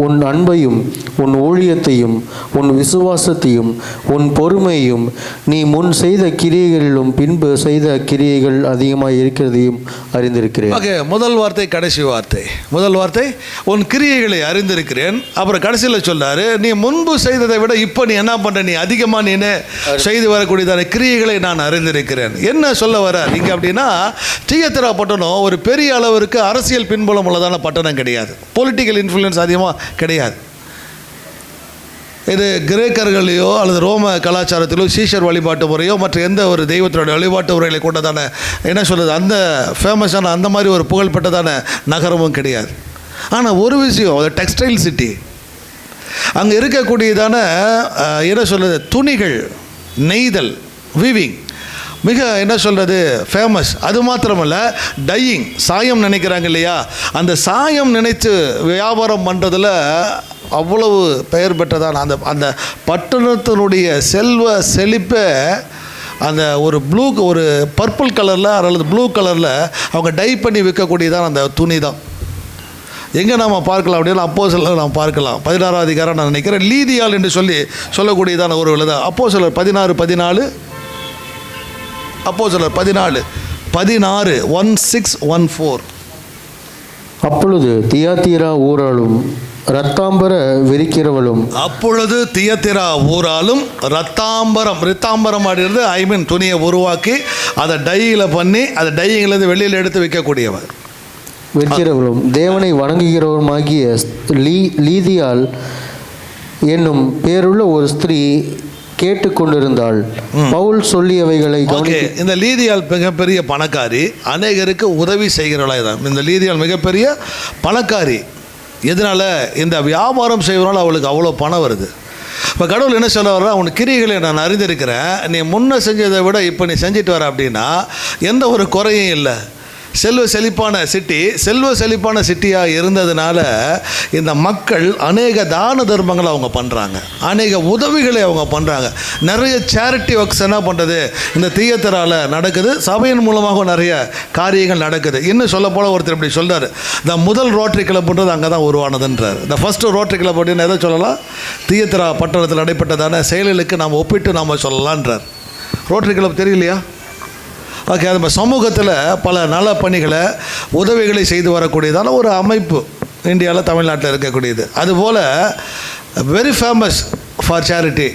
உன் அன்பையும் உன் ஊழியத்தையும் உன் விசுவாசத்தையும் உன் பொறுமையையும் நீ முன் செய்த கிரியைகளிலும் பின்பு செய்த கிரியைகள் அதிகமாக இருக்கிறதையும் அறிந்திருக்கிறேன். ஓகே, முதல் வார்த்தை கடைசி வார்த்தை. முதல் வார்த்தை உன் கிரியைகளை அறிந்திருக்கிறேன். அப்புறம் கடைசியில் சொல்றாரு, நீ முன்பு செய்ததை விட இப்போ நீ என்ன பண்ற, நீ அதிகமாக நீ செய்து வரக்கூடியதான கிரியைகளை நான் அறிந்திருக்கிறேன். என்ன சொல்ல வர நீங்க அப்படின்னா, தியத்திரா பட்டணம் ஒரு பெரிய அளவிற்கு அரசியல் பின்புலம் உள்ளதான பட்டணம் கிடையாது. பொலிட்டிக்கல் இன்ஃப்ளூயன்ஸ் அதிகமாக கிடையாது. இது கிரேக்கர்களையோ அல்லது ரோம கலாச்சாரத்திலோ சீஷர் வழிபாட்டு முறையோ மற்ற எந்த ஒரு தெய்வத்தினுடைய வழிபாட்டு முறைகளை கொண்டதான என்ன சொல்கிறது அந்த ஃபேமஸான அந்த மாதிரி ஒரு புகழ்பெற்றதான நகரமும் கிடையாது. ஆனால் ஒரு விஷயம், அது டெக்ஸ்டைல் சிட்டி. அங்கே இருக்கக்கூடியதான என்ன சொல்கிறது துணிகள், நெய்தல், வீவிங் மிக என்ன சொல்கிறது ஃபேமஸ். அது மாத்திரமல்ல, டையிங், சாயம் நினைக்கிறாங்க இல்லையா, அந்த சாயம் நினைத்து வியாபாரம் பண்ணுறதுல அவ்வளவு பெயர் பெற்றதான அந்த அந்த பட்டணத்தினுடைய செல்வ செழிப்பை அந்த ஒரு பர்பிள் கலரில் அல்லது ப்ளூ கலரில் அவங்க டை பண்ணி விற்கக்கூடியதான் அந்த துணி தான். எங்கே நாம் பார்க்கலாம் அப்படின்னா அப்போஸ்தலர் நாம் பார்க்கலாம். 16ஆம் அதிகாரம் நான் நினைக்கிறேன், லீதியால் என்று சொல்லக்கூடியதான ஒரு விலை தான். அப்போஸ்தலர் 16 அப்போஸ்தலர் 16 1614. அப்பொழுது தியாத்தீரா ஊராலும் இரத்தாம்பர விரிக்கிறவளும் ரித்தாம்பரம் அப்படின்றது ஐமீன் துணியை உருவாக்கி அதை டையில் பண்ணி அதை டையிங்லேருந்து வெளியில் எடுத்து விற்கக்கூடியவர் விற்கிறவளும் தேவனை வணங்குகிறவருமாகிய லீதியால் என்னும் பேருள்ள ஒரு ஸ்திரீ கேட்டுக்கொண்டிருந்தாள். பவுல் சொல்லியவைகளை இந்த லீதியால் மிகப்பெரிய பணக்காரி, அநேகருக்கு உதவி செய்கிறவளாக தான். இந்த லீதியால் மிகப்பெரிய பணக்காரி. எதனால்? இந்த வியாபாரம் செய்வதனால அவளுக்கு அவ்வளோ பணம் வருது. இப்போ கடவுள் என்ன சொல்ல வர்றா, உன் கிரியைகளை நான் அறிந்திருக்கிறேன், நீ முன்ன செஞ்சதை விட இப்போ நீ செஞ்சுட்டு வர அப்படின்னா எந்த ஒரு குறையும் இல்லை. செல்வ செழிப்பான சிட்டியாக இருந்ததுனால இந்த மக்கள் அநேக தான தர்மங்களை அவங்க பண்ணுறாங்க, அநேக உதவிகளை அவங்க பண்ணுறாங்க. நிறைய சேரிட்டி ஒர்க்ஸ் என்ன பண்ணுறது இந்த தியேட்டரால் நடக்குது. சபையின் மூலமாக நிறைய காரியங்கள் நடக்குது. இன்னும் சொல்ல போல ஒருத்தர் இப்படி சொல்கிறார், இந்த முதல் ரோட்டரி கிளப்புன்றது அங்கே தான் உருவானதுன்றார். இந்த ஃபஸ்ட்டு ரோட்டரி கிளப் அப்படின்னு எதை சொல்லலாம், தியேட்டரா பட்டணத்தில் நடைபெற்றதான செயல்களுக்கு நாம் ஒப்பிட்டு நாம் சொல்லலான்றார். ரோட்டரி கிளப் தெரியலையா? ஓகே, அது சமூகத்தில் பல நல பணிகளை உதவிகளை செய்து வரக்கூடியதான ஒரு அமைப்பு இந்தியாவில் தமிழ்நாட்டில் இருக்கக்கூடியது. அதுபோல் வெரி ஃபேமஸ் ஃபார் சேரிட்டி,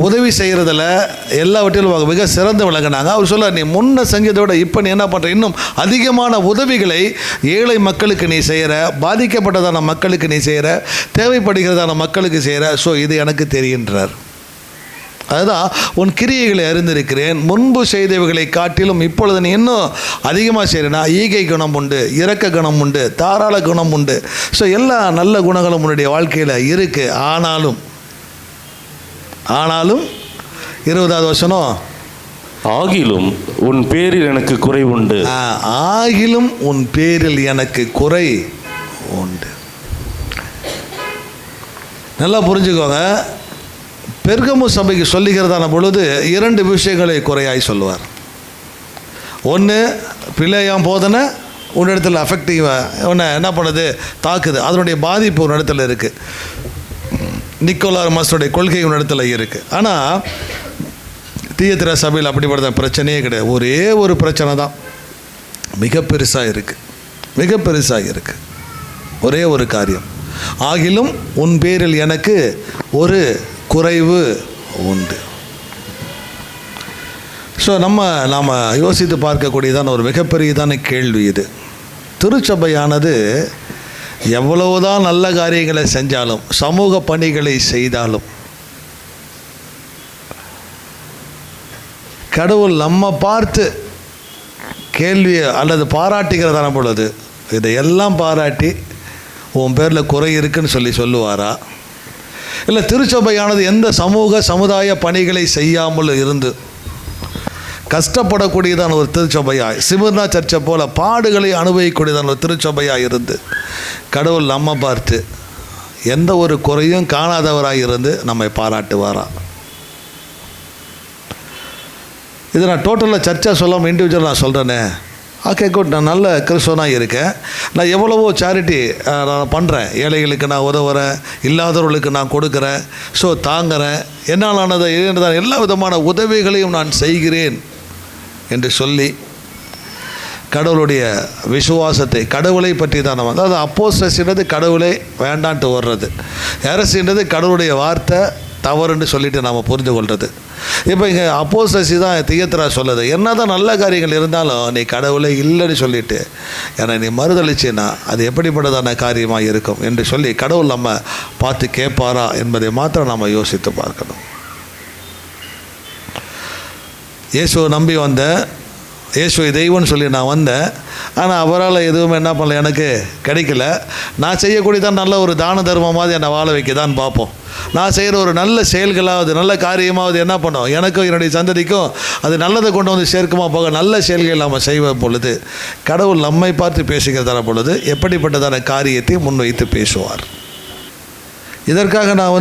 உதவி செய்கிறதில் எல்லாவற்றிலும் மிக சிறந்து விளங்கினாங்க. அவர் சொல்ல, நீ முன்ன செஞ்சதை விட இப்போ நீ என்ன பண்ணுற, இன்னும் அதிகமான உதவிகளை ஏழை மக்களுக்கு நீ செய்கிற, பாதிக்கப்பட்டதான மக்களுக்கு நீ செய்கிற, தேவைப்படுகிறதான மக்களுக்கு செய்கிற. ஸோ இது எனக்கு தெரிகின்றார். அதுதான் உன் கிரியைகளை அறிந்திருக்கிறேன், முன்பு செய்தவைகளை காட்டிலும் இப்பொழுது நீ இன்னும் அதிகமாக செய்கிறேன்னா ஈகை குணம் உண்டு, இரக்க குணம் உண்டு, தாராள குணம் உண்டு. ஸோ எல்லா நல்ல குணங்களும் உன்னுடைய வாழ்க்கையில் இருக்குது. ஆனாலும் 20வது வசனம், ஆகிலும் உன் பேரில் எனக்கு குறை உண்டு. ஆகிலும் உன் பேரில் எனக்கு குறை உண்டு. நல்லா புரிஞ்சுக்கோங்க. பெர்கமு சபைக்கு சொல்லுகிறதான பொழுது 2 விஷயங்களை குறையாய் சொல்லுவார். ஒன்று, பிள்ளையாம் போதனை உன்னிடத்தில் அஃபெக்டிவாக உன்னை என்ன பண்ணுது, தாக்குது, அதனுடைய பாதிப்பு ஒரு இடத்துல இருக்குது. நிக்கோலார் மாஸ்டருடைய கொள்கை ஒரு இடத்துல இருக்குது. ஆனால் தியேத்திரா சபையில் அப்படிப்பட்ட பிரச்சனையே கிடையாது. ஒரே ஒரு பிரச்சனை தான் மிக பெருசாக இருக்குது. ஒரே ஒரு காரியம், ஆகிலும் உன் பேரில் எனக்கு ஒரு குறைவு உண்டு. ஸோ நாம் யோசித்து பார்க்கக்கூடியதான ஒரு மிகப்பெரியதான கேள்வி இது. திருச்சபையானது எவ்வளவுதான் நல்ல காரியங்களை செஞ்சாலும், சமூக பணிகளை செய்தாலும், கடவுள் நம்ம பார்த்து கேள்வி அல்லது பாராட்டுகிறதான பொழுது இதையெல்லாம் பாராட்டி உன் பேரில் குறை இருக்குன்னு சொல்லுவாரா? இல்லை திருச்சபையானது எந்த சமுதாய பணிகளை செய்யாமல் இருந்து கஷ்டப்படக்கூடியதான ஒரு திருச்சபையாய், சிமிர்னா சர்ச்சை போல பாடுகளை அனுபவிக்கக்கூடியதான ஒரு திருச்சபையாக இருந்து கடவுள் நம்ம பார்த்து எந்த ஒரு குறையும் காணாதவராக இருந்து நம்மை பாராட்டுவாரா? இது நான் டோட்டலாக சர்ச்சா சொல்லாமல் இண்டிவிஜுவல் நான் சொல்கிறேனே. ஓகே குட், நான் நல்ல கிறிஸ்தவனாக இருக்கேன், நான் எவ்வளவோ சேரிட்டி நான் பண்ணுறேன், ஏழைகளுக்கு நான் உதவுறேன், இல்லாதவர்களுக்கு நான் கொடுக்குறேன், ஸோ தாங்குறேன், என்னாலானதை எல்லா விதமான உதவிகளையும் நான் செய்கிறேன் என்று சொல்லி கடவுளுடைய விசுவாசத்தை, கடவுளை பற்றி தான் நம்ம, அதாவது அப்போஸ்தலர்ன்றது கடவுளை வேண்டான்ட்டு வர்றது, ஹெரசின்றது கடவுளுடைய வார்த்தை தவறுன்னு சொல்லிட்டு நாம் புரிந்து கொள்வது. இப்போ இங்கே அப்போஸ்தலர் தான் தியத்ரா சொல்லுது, என்ன தான் நல்ல காரியங்கள் இருந்தாலும் நீ கடவுளை இல்லைன்னு சொல்லிட்டு ஏன்னா நீ மறுதளிச்சின்னா அது எப்படிப்பட்டதான காரியமாக இருக்கும் என்று சொல்லி கடவுள் நம்ம பார்த்து கேட்பாரா என்பதை மாத்திரம் நம்ம யோசித்து பார்க்கணும். இயேசுவை நம்பி வந்தேன், இயேசுவை தெய்வம்னு சொல்லி நான் வந்தேன், ஆனால் அவரால் எதுவுமே என்ன பண்ணல, எனக்கு கிடைக்கல. நான் செய்யக்கூடியதான் நல்ல ஒரு தான தர்மமாவது என்னை வாழ வைக்கதான்னு பார்ப்போம். நான் செய்கிற ஒரு நல்ல செயல்களாவது நல்ல காரியமாவது என்ன பண்ணோம், எனக்கும் என்னுடைய சந்ததிக்கும் அது நல்லதை கொண்டு வந்து சேர்க்குமா போக, நல்ல செயல்கள் நம்ம செய்வ பொழுது கடவுள் நம்மை பார்த்து பேசுகிறதான பொழுது எப்படிப்பட்டதான காரியத்தை முன்வைத்து பேசுவார். இதற்காக நான்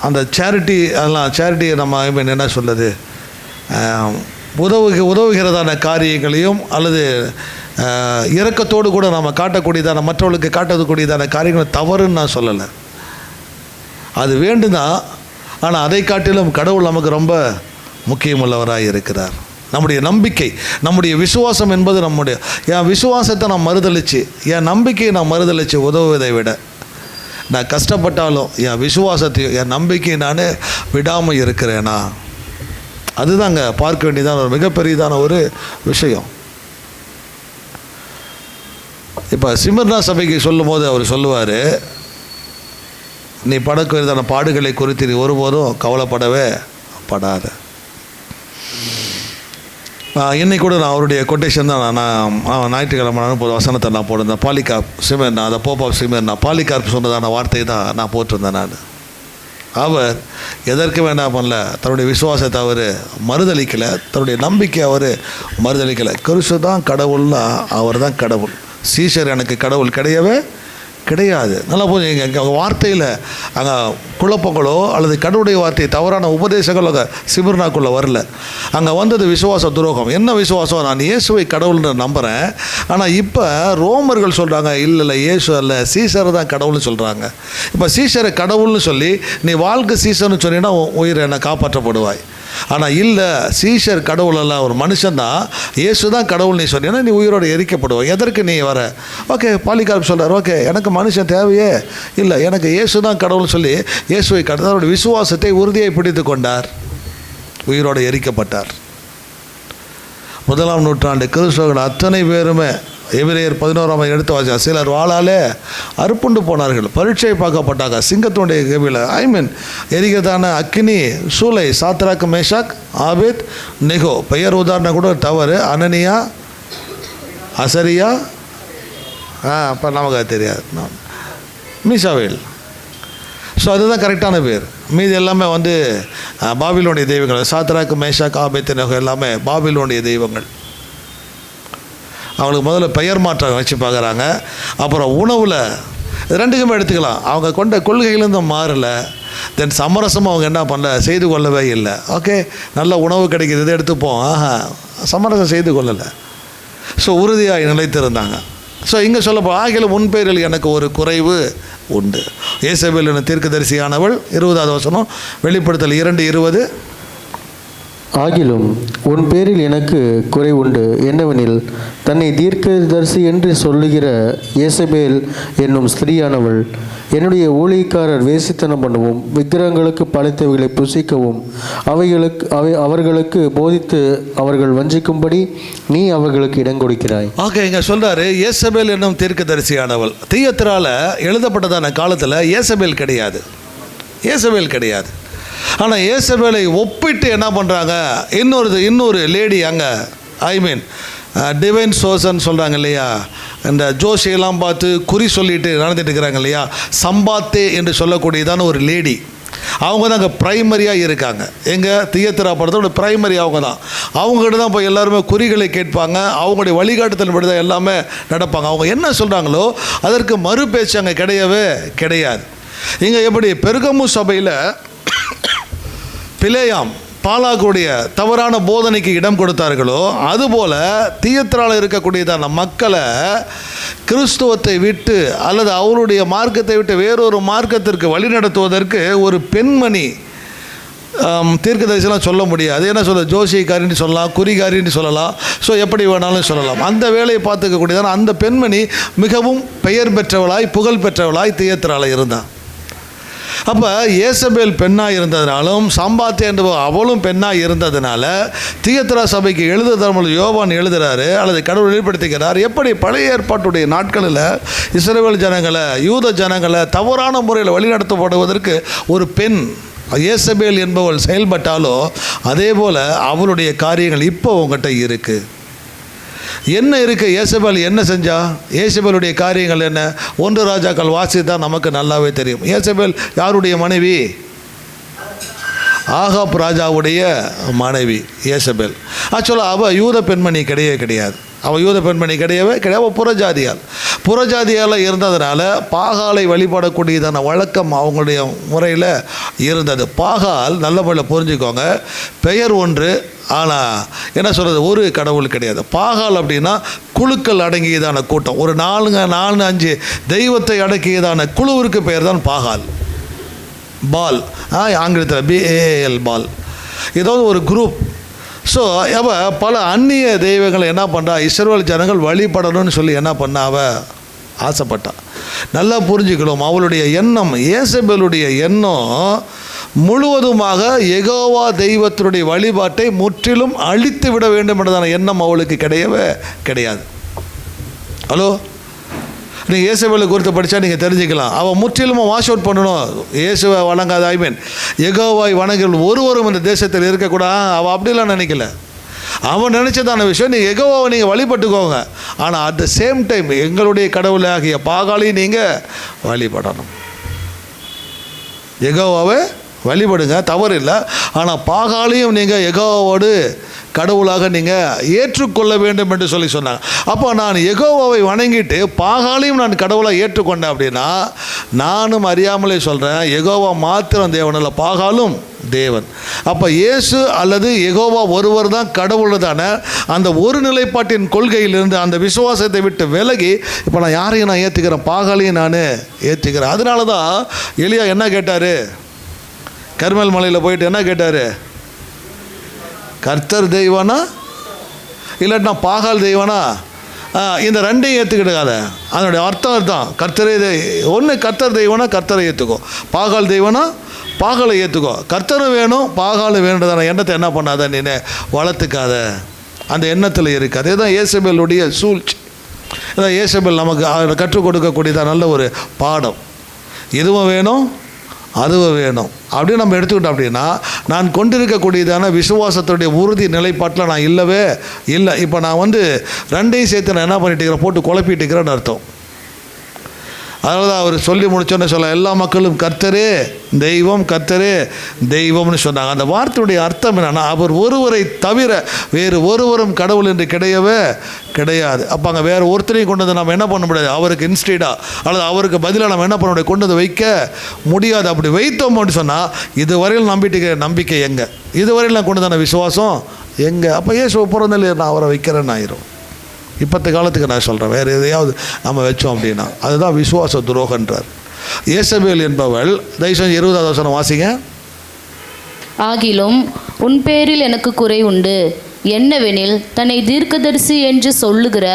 அந்த சேரிட்டி, அதெல்லாம் சேரிட்டி நம்ம என்ன சொல்லுது, உதவுகிறதான காரியங்களையும் அல்லது இரக்கத்தோடு கூட நம்ம காட்டக்கூடியதான, மற்றவர்களுக்கு காட்டக்கூடியதான காரியங்களை தவறுன்னு நான் சொல்லலை, அது வேண்டுதான். ஆனால் அதை காட்டிலும் கடவுள் நமக்கு ரொம்ப முக்கியமுள்ளவராக இருக்கிறார். நம்முடைய நம்பிக்கை, நம்முடைய விசுவாசம் என்பது என் விசுவாசத்தை நான் மறுதளித்து, என் நம்பிக்கையை நான் மறுதளித்து உதவுவதை விட, நான் கஷ்டப்பட்டாலும் என் விசுவாசத்தையும் என் நம்பிக்கையை நான் விடாமல் இருக்கிறேனா, அதுதாங்க பார்க்க வேண்டியதான ஒரு மிகப்பெரியதான ஒரு விஷயம். இப்போ சிமிர்னா சபைக்கு சொல்லும் போது அவர் சொல்லுவார், நீ படக்கூடியதான பாடுகளை குறித்து நீ ஒருபோதும் கவலைப்படவே படாத. இன்னைக்கு கூட நான் அவருடைய கொட்டேஷன் தான் நான் ஞாயிற்றுக்கிழமை அனுப்புகிற வசனத்தை நான் போட்டிருந்தேன். பாலிகார்ப் சிமிர்னா, அந்த போப் ஆஃப் சிமிர்னா, பாலிகார்ப் சொன்னதான வார்த்தை தான் நான் போட்டிருந்தேன். நான் அவர் எதற்கு வேண்டாம் பண்ணல, தன்னுடைய விசுவாசத்தை அவர் மறுதளிக்கலை, தன்னுடைய நம்பிக்கை அவர் மறுதளிக்கலை. கிறிஸ்து தான் கடவுள்னா அவர் தான் கடவுள், சீஷர் எனக்கு கடவுள் கிடையவே கிடையாது. நல்லா போதும், எங்கள் வார்த்தையில் அங்கே குழப்பங்களோ அல்லது கடவுளுடைய வார்த்தையை தவறான உபதேசங்களோ அங்கே சிமிர்னாக்குள்ளே வரல. அங்கே வந்தது விசுவாச துரோகம். என்ன விசுவாசம், நான் இயேசுவை கடவுள்னு நம்புகிறேன், ஆனால் இப்போ ரோமர்கள் சொல்கிறாங்க இல்லை இயேசு அல்ல சீசர் தான் கடவுள்னு சொல்கிறாங்க. இப்போ சீசரை கடவுள்னு சொல்லி நீ வாழ்க்கை சீசர்னு சொன்னீங்கன்னா உயிரை என்னை காப்பாற்றப்படுவாய். ஆனால் இல்லை, சீஷர் கடவுள் அல்ல, ஒரு மனுஷன்தான், இயேசு தான் கடவுள் நீ சொன்னீங்கன்னா நீ உயிரோடு எரிக்கப்படுவாய். எதற்கு நீ வர? ஓகே, பாலிகார்ப் சொல்கிறார், ஓகே எனக்கு மனுஷன் தேவையே இல்லை, எனக்கு இயேசு தான் கடவுள்னு சொல்லி இயேசுவை கடவுளுடைய விசுவாசத்தை உறுதியை பிடித்து கொண்டார், உயிரோடு எரிக்கப்பட்டார். 1ஆம் நூற்றாண்டு கிறிஸ்தவர்கள் அத்தனை பேருமே, எபிரேயர் 11ஆம் எடுத்து வாசிச்சா, சிலர் வாளாலே அறுப்புண்டு போனார்கள், பரீட்சை பார்க்கப்பட்டாங்க, சிங்கத்துடைய கபில எரிகிறதான அக்கினி சூளை, சாத்ராக் மேஷாக் ஆபேத் நெகோ, பெயர் உதாரணம் கூட தவறு, அனனியா அசரியா, அப்போ நமக்கு அது தெரியாது, மீசாவேல். ஸோ அதுதான் கரெக்டான பேர். மீது எல்லாமே பாபிலோனிய தெய்வங்கள். சாத்ராக் மேஷாக் ஆபேத் நெகோ எல்லாமே பாபிலோனிய தெய்வங்கள். அவங்களுக்கு முதல்ல பெயர் மாற்றம் வச்சு பார்க்குறாங்க. அப்புறம் உணவில் ரெண்டுக்குமே எடுத்துக்கலாம், அவங்க கொண்ட கொள்கையிலேருந்து மாறலை. தென் சமரசமாக அவங்க என்ன பண்ணல, செய்து கொள்ளவே இல்லை. ஓகே, நல்ல உணவு கிடைக்கிறது எடுத்துப்போம், சமரசம் செய்து கொள்ளலை. ஸோ உறுதியாக நிலைத்திருந்தாங்க. ஸோ இங்கே சொல்லப்போ ஆகிலும் உன் பேரில் எனக்கு ஒரு குறைவு உண்டு. ஏசபேல் என தீர்க்கதரிசியானவள் 20வது வசனம், வெளிப்படுத்தல் 2:20. ஆகிலும் உன் பேரில் எனக்கு குறை உண்டு, என்னவெனில் தன்னை தீர்க்கதரிசி என்று சொல்லுகிற ஏசபேல் என்னும் ஸ்திரீயானவள் என்னுடைய ஊழியக்காரர் வேசித்தனம் பண்ணவும் விக்கிரகங்களுக்கு படைத்தவைகளை புசிக்கவும் அவர்களுக்கு போதித்து அவர்கள் வஞ்சிக்கும்படி நீ அவர்களுக்கு இடம் கொடுக்கிறாய். ஓகே, இங்கே சொல்கிறாரு ஏசபேல் என்னும் தீர்க்கதரிசியானவள். தியத்ரால எழுதப்பட்டதான காலத்தில் ஏசபேல் கிடையாது, ஏசபேல் கிடையாது. ஆனால் ஏசபேலை ஒப்பிட்டு என்ன பண்ணுறாங்க, இன்னொரு லேடி அங்கே டிவைன் சோர்ஸ்ன்னு சொல்கிறாங்க இல்லையா, இந்த ஜோஷியெல்லாம் பார்த்து குறி சொல்லிட்டு நடந்துட்டு இருக்கிறாங்க இல்லையா, சம்பாத்தே என்று சொல்லக்கூடியதான ஒரு லேடி, அவங்க தான் அங்கே ப்ரைமரியாக இருக்காங்க. எங்கள் தியத்ரா படத்தோட ப்ரைமரி அவங்க தான். அவங்ககிட்ட தான் போய் எல்லாருமே குறிகளை கேட்பாங்க, அவங்களுடைய வழிகாட்டுதல் படி தான் எல்லாமே நடப்பாங்க. அவங்க என்ன சொல்கிறாங்களோ அதற்கு மறு பேச்சு அங்கே கிடையவே கிடையாது. இங்கே எப்படி பெருகமு சபையில் பாலாக்குடைய தவறான போதனைக்கு இடம் கொடுத்தார்களோ, அதுபோல் தியத்திரால இருக்கக்கூடியதான மக்களை கிறிஸ்துவத்தை விட்டு அல்லது அவருடைய மார்க்கத்தை விட்டு வேறொரு மார்க்கத்திற்கு வழிநடத்துவதற்கு ஒரு பெண்மணி, தீர்க்கதரிசிலாம் சொல்ல முடியாது, என்ன சொல்ல, ஜோசியக்காரின்னு சொல்லலாம், குறிகாரின்னு சொல்லலாம், ஸோ எப்படி வேணாலும் சொல்லலாம். அந்த வேலையை பார்த்துக்கக்கூடியதான அந்த பெண்மணி மிகவும் பெயர் பெற்றவளாய் புகழ் பெற்றவளாய் தியத்திரால இருந்தான். அப்போ ஏசபேல் பெண்ணாக இருந்ததுனாலும் சம்பாத்தியா என்ற அவளும் பெண்ணாக இருந்ததுனால தியத்திரா சபைக்கு எழுதுதல் யோவான் எழுதுகிறாரு அல்லது கடவுள் வெளிப்படுத்திக்கிறார். எப்படி பழைய ஏற்பாட்டுடைய நாட்களில் இஸ்ரவேல் ஜனங்களை, யூத ஜனங்களை தவறான முறையில் வழிநடத்தப்படுவதற்கு ஒரு பெண் ஏசபேல் என்பவள் செயல்பட்டாலோ, அதே போல் அவளுடைய காரியங்கள் இப்போ உங்கள்கிட்ட இருக்குது. என்ன இருக்குது? ஏசபேல் என்ன செஞ்சா? ஏசபேலுடைய காரியங்கள் என்ன? 1 ராஜாக்கள் வாசித்தான் நமக்கு நல்லாவே தெரியும். ஏசபேல் யாருடைய மனைவி? ஆகாப் ராஜாவுடைய மனைவி ஏசபேல். ஆக்சுவலாக அவள் யூத பெண்மணி கிடையாது. அவள் யூத பெண்மணி கிடையவே கிடையாது. புறஜாதியால் இருந்ததுனால பாகாலை வழிபடக்கூடியதான வழக்கம் அவங்களுடைய முறையில் இருந்தது. பாகால் நல்ல முறையில் புரிஞ்சுக்கோங்க, பெயர் ஒன்று, ஆனால் என்ன சொல்கிறது, ஒரு கடவுள் கிடையாது. பாகால் அப்படின்னா குழுக்கள் அடங்கியதான கூட்டம், ஒரு 4-5 தெய்வத்தை அடக்கியதான குழுவிற்கு பெயர் தான் பாகால். பால், ஆங்கிலத்தில் BAL, பால், ஏதாவது ஒரு குரூப். ஸோ அவள் பல அந்நிய தெய்வங்களை என்ன பண்ணுறா, இஸ்ரவேல் ஜனங்கள் வழிபடணும்னு சொல்லி என்ன பண்ணா, அவள் ஆசைப்பட்டாள். நல்லா புரிஞ்சுக்கணும், அவளுடைய எண்ணம், ஏசபேலுடைய எண்ணம் முழுவதுமாக யெகோவா தெய்வத்தினுடைய வழிபாட்டை முற்றிலும் அழித்து விட வேண்டும் என்றதான எண்ணம் அவளுக்கு கிடையாது. ஹலோ, நீங்கள் இயேசுவை குறித்து படித்தா நீங்கள் தெரிஞ்சுக்கலாம். அவள் முற்றிலுமாக வாஷ் அவுட் பண்ணணும். இயேசுவை வணங்காத, யெகோவாவை வணங்குகள் ஒருவரும் இந்த தேசத்தில் இருக்கக்கூடாது. அவள் அப்படிலாம் நினைக்கல. அவன் நினச்சதான விஷயம், நீங்கள் யெகோவாவை நீங்கள் வழிபட்டுக்கோங்க, ஆனால் அட் த சேம் டைம் எங்களுடைய கடவுளாகிய பாகாலையும் நீங்கள் வழிபடணும். யெகோவாவை வழிபடுங்க, தவறு இல்லை, ஆனால் பாகாலையும் நீங்கள் யெகோவாவோடு கடவுளாக நீங்கள் ஏற்றுக்கொள்ள வேண்டும் என்று சொன்னாங்க. அப்போ நான் யெகோவாவை வணங்கிட்டு பாகாலையும் நான் கடவுளாக ஏற்றுக்கொண்டேன் அப்படின்னா, நானும் அறியாமலே சொல்கிறேன், யெகோவா மாத்திரம் தேவன் அல்ல, பாகாலும் தேவன். அப்போ இயேசு அல்லது யெகோவா ஒருவர் தான் கடவுள் தானே. அந்த ஒரு நிலைப்பாட்டின் கொள்கையிலிருந்து, அந்த விசுவாசத்தை விட்டு விலகி இப்போ நான் யாரையும் நான் ஏற்றுக்கிறேன், பாகாலையும் நான் ஏற்றுக்கிறேன். அதனால தான் எலியா என்ன கேட்டார், கர்மேல் மலையில் போயிட்டு என்ன கேட்டார், கர்த்தர் தெய்வனா இல்லாட்டினா பாகால் தெய்வனா? இந்த ரெண்டையும் ஏற்றுக்கிட்டாத. அதனுடைய அர்த்தம் தான், கர்த்தரே ஒன்று, கர்த்தர் தெய்வனா கர்த்தரை ஏற்றுக்கோ, பாகால் தெய்வனா பாகாலை ஏற்றுக்கோ. கர்த்தரும் வேணும் பாகாலும் வேணுன்றதான எண்ணத்தை என்ன பண்ணாத, நீ வளர்த்துக்காத, அந்த எண்ணத்தில் இருக்குது. அதே தான் ஏசபேலுடைய சூழ்ச்சி. அதான் ஏசபேல் நமக்கு கற்றுக் கொடுக்கக்கூடியதான் நல்ல ஒரு பாடம். இதுவும் வேணும் அதுவும் வேணும் அப்படின்னு நம்ம எடுத்துக்கிட்டோம் அப்படின்னா, நான் கொண்டிருக்கக்கூடியதான விசுவாசத்துடைய உறுதி நிலைப்பாட்டில் நான் இல்லவே இல்லை. இப்போ நான் ரெண்டையும் சேர்த்து நான் என்ன பண்ணிட்டுக்கிறேன், போட்டு குழப்பிட்டுக்கிறேன்னு அர்த்தம். அதனால தான் அவர் சொல்லி முடிச்சோன்னு சொல்ல, எல்லா மக்களும் கர்த்தரே தெய்வம் கர்த்தரே தெய்வம்னு சொன்னாங்க. அந்த வார்த்தையுடைய அர்த்தம் என்னென்னா, அவர் ஒருவரை தவிர வேறு ஒருவரும் கடவுள் என்று கிடையாது. அப்போ அங்கே வேறு ஒருத்தரையும் கொண்டு வந்து நம்ம என்ன பண்ண முடியாது, அவருக்கு இன்ஸ்டீடாக அல்லது அவருக்கு பதிலாக நம்ம என்ன பண்ண முடியாது, கொண்டு வந்து வைக்க முடியாது. அப்படி வைத்தோம் அப்படின்னு சொன்னால், இதுவரையில் நம்பிக்கை எங்கே, இதுவரையில் நான் கொண்டு வந்த விசுவாசம் எங்கே? அப்போ இயேசு பிறந்தல நான் அவரை வைக்கிறேன்னு ஆயிரும். இப்போத்த காலத்துக்கு நான் சொல்கிறேன், வேறு எதையாவது நம்ம வச்சோம் அப்படின்னா அதுதான் விசுவாச துரோகன்றார். ஏசபேல் என்பவள், தயவுசெய்து 20வது வசனம் வாசிங்க. ஆகிலும் உன் பேரில் எனக்கு குறை உண்டு, என்னவெனில் தன்னை தீர்க்கதரிசி என்று சொல்லுகிற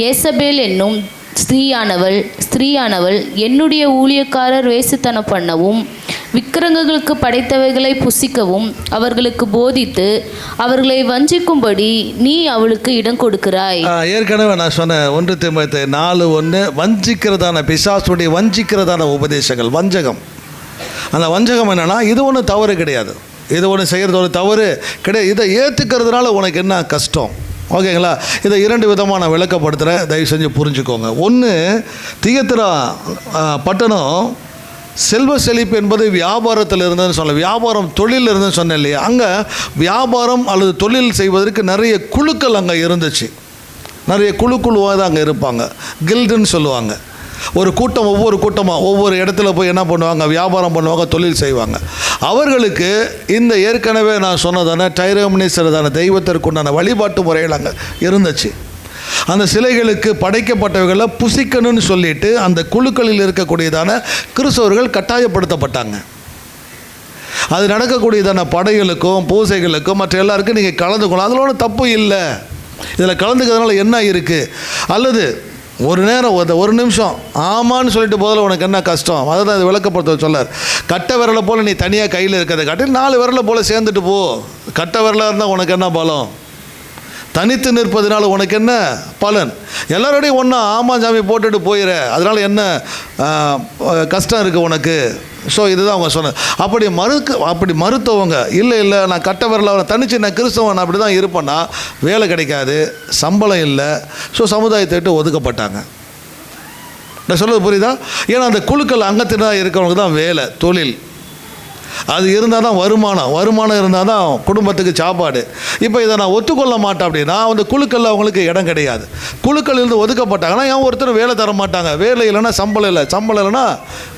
ஏசபேல் என்னும் ஸ்திரீயானவள் என்னுடைய ஊழியக்காரர் வேசித்தனம் பண்ணவும் விக்கிரகங்களுக்கு படைத்தவைகளை புசிக்கவும் அவர்களுக்கு போதித்து அவர்களை வஞ்சிக்கும்படி நீ அவளுக்கு இடம் கொடுக்கிறாய். ஏற்கனவே நான் சொன்னேன், 1 தீமோத்தேயு 4:1, வஞ்சிக்கிறதான பிசாசுடைய வஞ்சிக்கிறதான உபதேசங்கள், வஞ்சகம். அந்த வஞ்சகம் என்னென்னா, இது ஒன்றும் தவறு கிடையாது, இது ஒன்று செய்கிறது ஒரு தவறு கிடையாது, இதை ஏற்றுக்கிறதுனால உனக்கு என்ன கஷ்டம், ஓகேங்களா? இதை 2 விதமாக நான் விளக்கப்படுத்துகிறேன், தயவு செஞ்சு புரிஞ்சுக்கோங்க. ஒன்று, தியத்திரா பட்டணம் செல்வ செழிப்பு என்பது வியாபாரத்தில் இருந்ததுன்னு சொன்னேன், வியாபாரம் தொழில் இருந்ததுன்னு சொன்னேன் இல்லையா? அங்கே வியாபாரம் அல்லது தொழில் செய்வதற்கு நிறைய குழுக்கள் அங்கே இருந்துச்சு, நிறைய குழுவாக தான் அங்கே இருப்பாங்க, கில்டுன்னு சொல்லுவாங்க. ஒரு கூட்டம் ஒவ்வொரு கூட்டமாக ஒவ்வொரு இடத்துல போய் என்ன பண்ணுவாங்க, வியாபாரம் பண்ணுவாங்க, தொழில் செய்வாங்க. அவர்களுக்கு இந்த ஏற்கனவே நான் சொன்னதான டைரோமினேசரதான தெய்வத்திற்குண்டான வழிபாட்டு முறைகள் அங்கே இருந்துச்சு. அந்த சிலைகளுக்கு படைக்கப்பட்டவைகளை புசிக்கணும்னு சொல்லிட்டு அந்த குழுக்களில் இருக்கக்கூடியதான கிறிஸ்தவர்கள் கட்டாயப்படுத்தப்பட்டாங்க. அது நடக்கக்கூடியதான படைகளுக்கும் பூசைகளுக்கும் மற்ற எல்லாருக்கும் நீங்கள் கலந்துக்கணும், அதில் ஒன்றும் தப்பு இல்லை. இதில் கலந்துக்கிறதுனால என்ன இருக்குது? அல்லது ஒரு நேரம் ஒரு நிமிஷம் ஆமான்னு சொல்லிட்டு போதில் உனக்கு என்ன கஷ்டம், அதை தான் அது விளக்கப்படுத்த சொல்லார். கட்டை விரலை போல் நீ தனியாக கையில் இருக்கிறத காட்டி 4 விரலை போல் சேர்ந்துட்டு போ. கட்டை விரலாக இருந்தால் உனக்கு என்ன பலம்? தனித்து நிற்பதுனால உனக்கு என்ன பலன்? எல்லாரோடையும் ஒன்றா ஆமாஞ்சாமி போட்டுட்டு போயிட, அதனால் என்ன கஷ்டம் இருக்குது உனக்கு? ஸோ இதுதான் அவங்க சொன்ன. அப்படி மறுத்தவங்க இல்லை நான் கட்ட வரல, தனிச்சு நான் கிறிஸ்தவன் அப்படி தான் இருப்பேன்னா வேலை கிடைக்காது, சம்பளம் இல்லை, ஸோ சமுதாயத்தை விட்டு ஒதுக்கப்பட்டாங்க. நான் சொல்கிறது புரியுதா? ஏன்னா அந்த குழுக்கள் அங்கத்தினராக இருக்கிறவங்களுக்கு தான் வேலை, தொழில், அது இருந்தால் தான் வருமானம் இருந்தால் தான் குடும்பத்துக்கு சாப்பாடு. இப்போ இதை நான் ஒத்துக்கொள்ள மாட்டேன் அப்படின்னா அந்த குழுக்களில் அவங்களுக்கு இடம் கிடையாது. குழுக்கள் இருந்து ஒதுக்கப்பட்டாங்கன்னா ஏன் ஒருத்தர் வேலை தர மாட்டாங்க? வேலை இல்லைன்னா சம்பளம் இல்லை, சம்பளம் இல்லைன்னா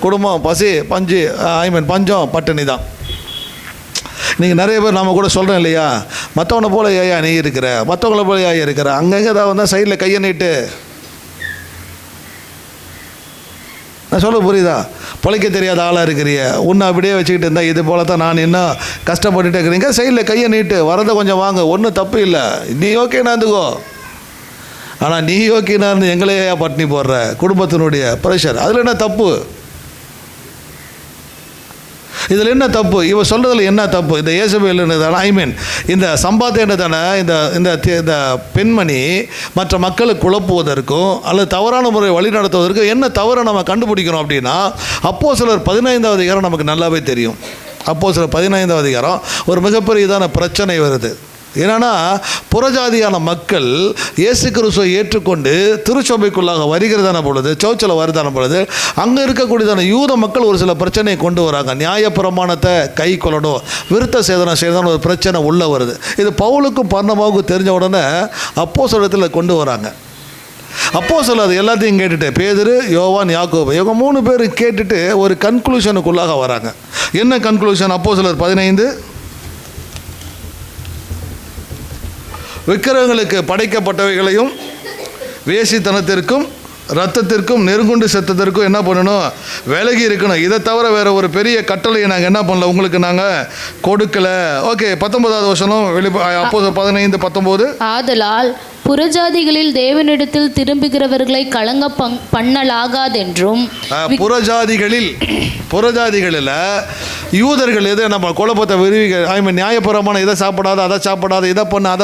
குடும்பம் பசி பஞ்சம் பட்டினி தான். நீங்கள் நிறைய பேர் நம்ம கூட சொல்கிறோம் இல்லையா, மற்றவனை போல் ஏயா நீ இருக்கிற, மற்றவங்கள போல ஏன் இருக்கிற, அங்கங்கே தான் வந்தால் சைடில் கையை நீட்டு. நான் சொல்ல புரியுதா? பிழைக்க தெரியாத ஆளாக இருக்கிறிய, உன்னை அப்படியே வச்சுக்கிட்டு இருந்தால் இது போல தான் நான் இன்னும் கஷ்டப்பட்டுட்டே இருக்கிறீங்க. சைடில் கையை நீட்டு, வரதை கொஞ்சம் வாங்க, ஒன்றும் தப்பு இல்லை, நீ ஓகேனா இருந்துக்கோ. ஆனால் நீ ஓகேனா இருந்து எங்களையே பட்டினி போடுற, குடும்பத்தினுடைய ப்ரெஷர், அதில் என்ன தப்பு? இதில் என்ன தப்பு? இவன் சொல்கிறதுல என்ன தப்பு? இந்த இயேசபேல் தானே, இந்த சம்பாத்தியம் தானே, இந்த பெண்மணி மற்ற மக்களை குழப்புவதற்கும் அல்லது தவறான முறை வழி நடத்துவதற்கும் என்ன தவறை நம்ம கண்டுபிடிக்கணும் அப்படின்னா, அப்போஸ்தலர் 15வது அதிகாரம் நமக்கு நல்லாவே தெரியும். அப்போஸ்தலர் 15வது அதிகாரம் ஒரு மிகப்பெரியதான பிரச்சனை வருது. என்னன்னா, புறஜாதியான மக்கள் இயேசு கிறிஸ்துவை ஏற்றுக்கொண்டு திருச்சபைக்குள்ளாக வருகிறதான பொழுது, சர்ச்சில் வருதான பொழுது, அங்கே இருக்கக்கூடியதான யூத மக்கள் ஒரு சில பிரச்சனையை கொண்டு வராங்க. நியாயப்பிரமாணத்தை கை கொள்ளணும், விருத்த சேதனம் செய்யணும், ஒரு பிரச்சனை உள்ளே வருது. இது பவுலுக்கும் பர்னபாவுக்கும் தெரிஞ்ச உடனே அப்போஸ்தலத்தில் கொண்டு வராங்க. அப்போஸ்தலர் அது எல்லாத்தையும் கேட்டுட்டு, பேதுரு, யோவான், யாக்கோபு, இவங்க 3 பேர் கேட்டுட்டு ஒரு கன்க்ளூஷனுக்குள்ளாக வராங்க. என்ன கன்க்ளூஷன்? அப்போஸ்தலர் 15, விக்கிரகங்களுக்கு படைக்கப்பட்டவைகளையும் வேசித்தனத்திற்கும் ரத்தத்திற்கும் நெருங்குண்டு செத்தத்திற்கும் என்ன பண்ணணும்? விலகி இருக்கணும். இதை தவிர வேறு ஒரு பெரிய கட்டளையை நாங்கள் என்ன பண்ணல, உங்களுக்கு நாங்கள் கொடுக்கலை. ஓகே, 19வது வசனம் அப்போஸ்தலர் 15:19. ஆதலால் புறஜாதிகளில் தேவனிடத்தில் திரும்புகிறவர்களை கலங்க பண்ணலாகாதென்றும். புறஜாதிகளில் யூதர்கள் எது நம்ம குழப்பத்தை விரும்பி நியாயபுரமான இதை சாப்பிடாத, அதை சாப்பிடாத, இதை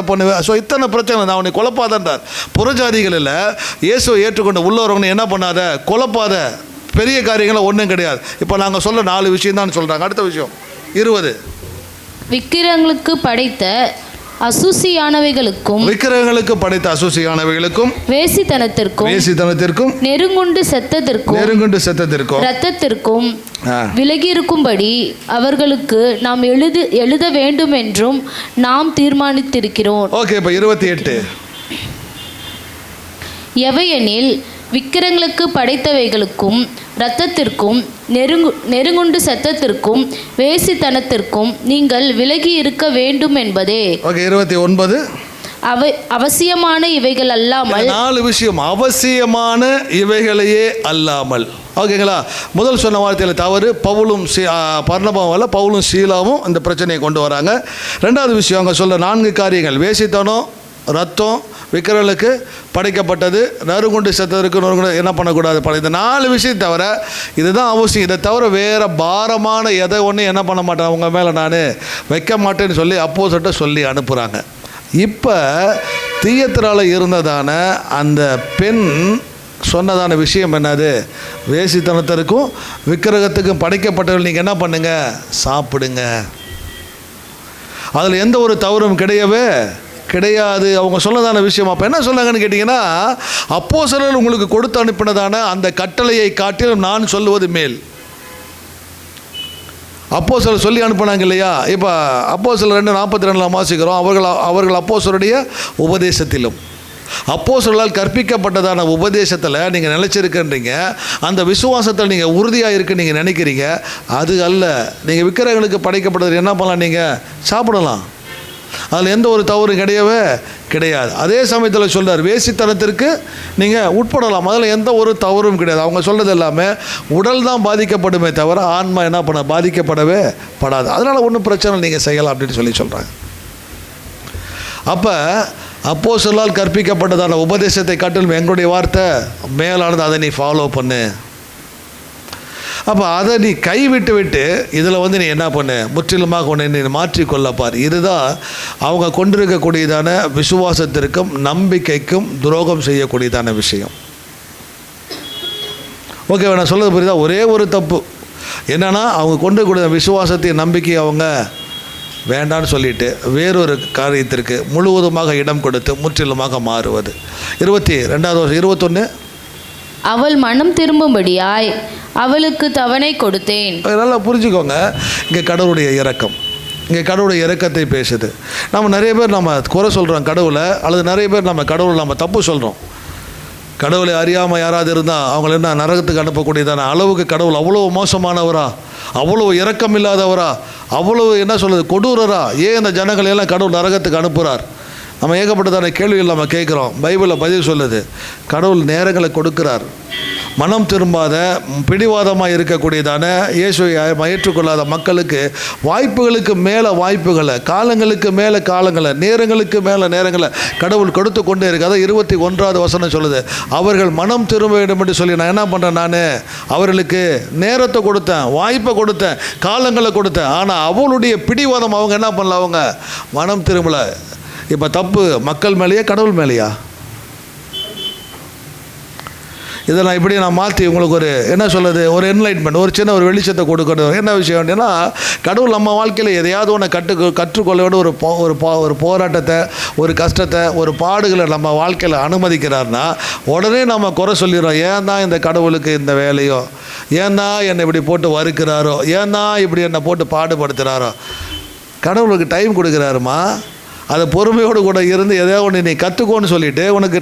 பண்ணு. ஸோ இத்தனை பிரச்சனை, நான் உன்னை குழப்பாதன்றார். புறஜாதிகளில் இயேசுவை ஏற்றுக்கொண்டு உள்ளவரவங்க என்ன பண்ணாத, குழப்பாத, பெரிய காரியங்களும் ஒன்றும் கிடையாது. இப்போ நாங்கள் சொல்ல 4 விஷயம் தான் சொல்கிறாங்க. அடுத்த விஷயம் 20. விக்கிரகங்களுக்கு படைத்த அசூசியானவைகளுக்கும், விக்கிரகங்களுக்கு படைத்த அசூசியானவைகளுக்கும், வேசித்தனத்திற்கும் நெருங்குண்டு செத்தத்திற்கும் இரத்தத்திற்கும் விலகி இருக்கும்படி அவர்களுக்கு நாம் எழுத வேண்டும் என்றும் நாம் தீர்மானித்திருக்கிறோம். ஓகே, இப்போ 28. எவையெனில் விக்கிரகங்களுக்கு படைத்தவைகளுக்கும் இரத்தத்திற்கும் நெருங்குண்டு செத்தத்திற்கும் வேசித்தனத்திற்கும் நீங்கள் விலகி இருக்க வேண்டும் என்பதே. ஓகே, 29. அவசியமான இவைகள் அல்லாமல். 4 விஷயம் அவசியமான இவைகளையே அல்லாமல். ஓகேங்களா? முதல் சொன்ன வார்த்தையில் தவறு. பவுலும் பர்னபாவால் பவுலும் சீலாவும் இந்த பிரச்சனையை கொண்டு வராங்க. 2வது விஷயம் அங்கே சொல்ல 4 காரியங்கள்: வேசித்தனம், ரத்தம், விக்கிரகளுக்கு படைக்கப்பட்டது, நறுகுண்டு செத்ததற்கு என்ன பண்ணக்கூடாது. இந்த 4 விஷயம் தவிர இதுதான் அவசியம். இதை தவிர வேறு பாரமான எதை ஒன்று என்ன பண்ண மாட்டேன், அவங்க மேலே நான் வைக்க மாட்டேன்னு சொல்லி அப்போஸ்தலர்கிட்ட சொல்லி அனுப்புகிறாங்க. இப்போ தியத்திரால இருந்ததான அந்த பெண் சொன்னதான விஷயம் என்னது? வேசித்தனத்திற்கும் விக்கிரகத்துக்கும் படைக்கப்பட்டவர்கள் நீங்கள் என்ன பண்ணுங்க, சாப்பிடுங்க. அதில் எந்த ஒரு தவறும் கிடையாது. அவங்க சொன்னதான விஷயம். அப்போ என்ன சொன்னாங்கன்னு கேட்டிங்கன்னா, அப்போஸ்தலர் உங்களுக்கு கொடுத்து அனுப்பினதான அந்த கட்டளையை காட்டிலும் நான் சொல்லுவது மேல். அப்போஸ்தலர் சொல்லி அனுப்பினாங்க இல்லையா? இப்போ அப்போஸ்தலர் 2:42 வாசிக்கிறோம். அவர்கள் அப்போஸ்தலருடைய உபதேசத்திலும் அப்போஸ்தலர்களால் கற்பிக்கப்பட்டதான உபதேசத்தில் நீங்கள் நிலைச்சிருக்கின்றீங்க, அந்த விசுவாசத்தில் நீங்கள் உறுதியாக இருக்குன்னு நீங்கள் நினைக்கிறீங்க. அது அல்ல. நீங்கள் விக்கிரகங்களுக்கு படைக்கப்பட்டது என்ன பண்ணலாம்? நீங்கள் சாப்பிடலாம், அதில் எந்த ஒரு தவறும் கிடையாது. அதே சமயத்தில் சொல்கிறார், வேசித்தனத்திற்கு நீங்கள் உட்படலாம், அதில் எந்த ஒரு தவறும் கிடையாது. அவங்க சொல்கிறது எல்லாமே உடல் தான் பாதிக்கப்படுமே தவிர ஆன்மா என்ன பண்ண பாதிக்கப்படவே படாது. அதனால் ஒன்றும் பிரச்சனை, நீங்கள் செய்யலாம் அப்படின்னு சொல்கிறாங்க. அப்போ அப்போஸ்தலரால் கற்பிக்கப்பட்டதான உபதேசத்தை காட்டிலும் எங்களுடைய வார்த்தை மேலானது, அதை நீ ஃபாலோ பண்ணு. அப்போ அதை நீ கைவிட்டு இதில் நீ என்ன பண்ணு, முற்றிலுமாக உன்னை நீ மாற்றிக்கொள்ளப்பார். இதுதான் அவங்க கொண்டிருக்கக்கூடியதான விசுவாசத்திற்கும் நம்பிக்கைக்கும் துரோகம் செய்யக்கூடியதான விஷயம். ஓகே, நான் சொல்கிறது புரியுதா? ஒரே ஒரு தப்பு என்னென்னா, அவங்க கொண்டிருக்கக்கூடிய விசுவாசத்தையும் நம்பிக்கையை அவங்க வேண்டான்னு சொல்லிட்டு வேறொரு காரியத்திற்கு முழுவதுமாக இடம் கொடுத்து முற்றிலுமாக மாறுவது. 22வது 21, அவள் மனம் திரும்பும்படியாய் அவளுக்கு தவணை கொடுத்தேன். நல்லா புரிஞ்சுக்கோங்க, இங்கே கடவுளுடைய இரக்கம், இங்கே கடவுளுடைய இரக்கத்தை பேசுது. நம்ம நிறைய பேர் நம்ம குறை சொல்கிறோம் கடவுளை, அல்லது நிறைய பேர் நம்ம கடவுளை நம்ம தப்பு சொல்கிறோம். கடவுளை அறியாமல் யாராவது இருந்தால் அவங்கள என்ன நரகத்துக்கு அனுப்பக்கூடியதான அளவுக்கு கடவுள் அவ்வளோ மோசமானவரா, அவ்வளோ இரக்கம் இல்லாதவரா, அவ்வளோ என்ன சொல்கிறது கொடூரரா? ஏன் இந்த ஜனங்களை எல்லாம் கடவுள் நரகத்துக்கு அனுப்புகிறார்? நம்ம ஏகப்பட்டதான கேள்விகள் நம்ம கேட்குறோம். பைபிளில் பதில் சொல்லுது, கடவுள் நேரங்களை கொடுக்கிறார். மனம் திரும்பாத பிடிவாதமாக இருக்கக்கூடியதான இயேசுவை ஏற்றுக்கொள்ளாத மக்களுக்கு வாய்ப்புகளுக்கு மேலே வாய்ப்புகளை, காலங்களுக்கு மேலே காலங்களை, நேரங்களுக்கு மேலே நேரங்களை கடவுள் கொடுத்து கொண்டே இருக்கு. அதை 21வது வசனம் சொல்லுது, அவர்கள் மனம் திரும்ப வேண்டும் என்று சொல்லி நான் என்ன பண்ணுறேன், நான் அவர்களுக்கு நேரத்தை கொடுத்தேன், வாய்ப்பை கொடுத்தேன், காலங்களை கொடுத்தேன். ஆனால் அவளுடைய பிடிவாதம், அவங்க என்ன பண்ணல, அவங்க மனம் திரும்பலை. இப்போ தப்பு மக்கள் மேலேயா கடவுள் மேலேயா? இதை நான் இப்படி மாற்றி உங்களுக்கு ஒரு என்ன சொல்கிறது, ஒரு என்லைட்மெண்ட், ஒரு சின்ன ஒரு வெளிச்சத்தை கொடுக்கணும். என்ன விஷயம் அப்படின்னா, கடவுள் நம்ம வாழ்க்கையில் எதையாவது ஒன்று கற்றுக்கொள்ள வேண்டிய ஒரு போராட்டத்தை, ஒரு கஷ்டத்தை, ஒரு பாடுகளை நம்ம வாழ்க்கையில் அனுமதிக்கிறார்னா உடனே நம்ம குறை சொல்லிடுறோம். ஏன் தான் இந்த கடவுளுக்கு இந்த வேலையோ, ஏன் தான் என்னை இப்படி போட்டு வறுக்கிறாரோ, ஏன் தான் இப்படி என்னை போட்டு பாடுபடுத்துகிறாரோ? கடவுளுக்கு டைம் கொடுக்குறாருமா, அதை பொறுமையோடு கூட இருந்து எதையோ ஒன்று நீ கற்றுக்கோன்னு சொல்லிவிட்டு உனக்கு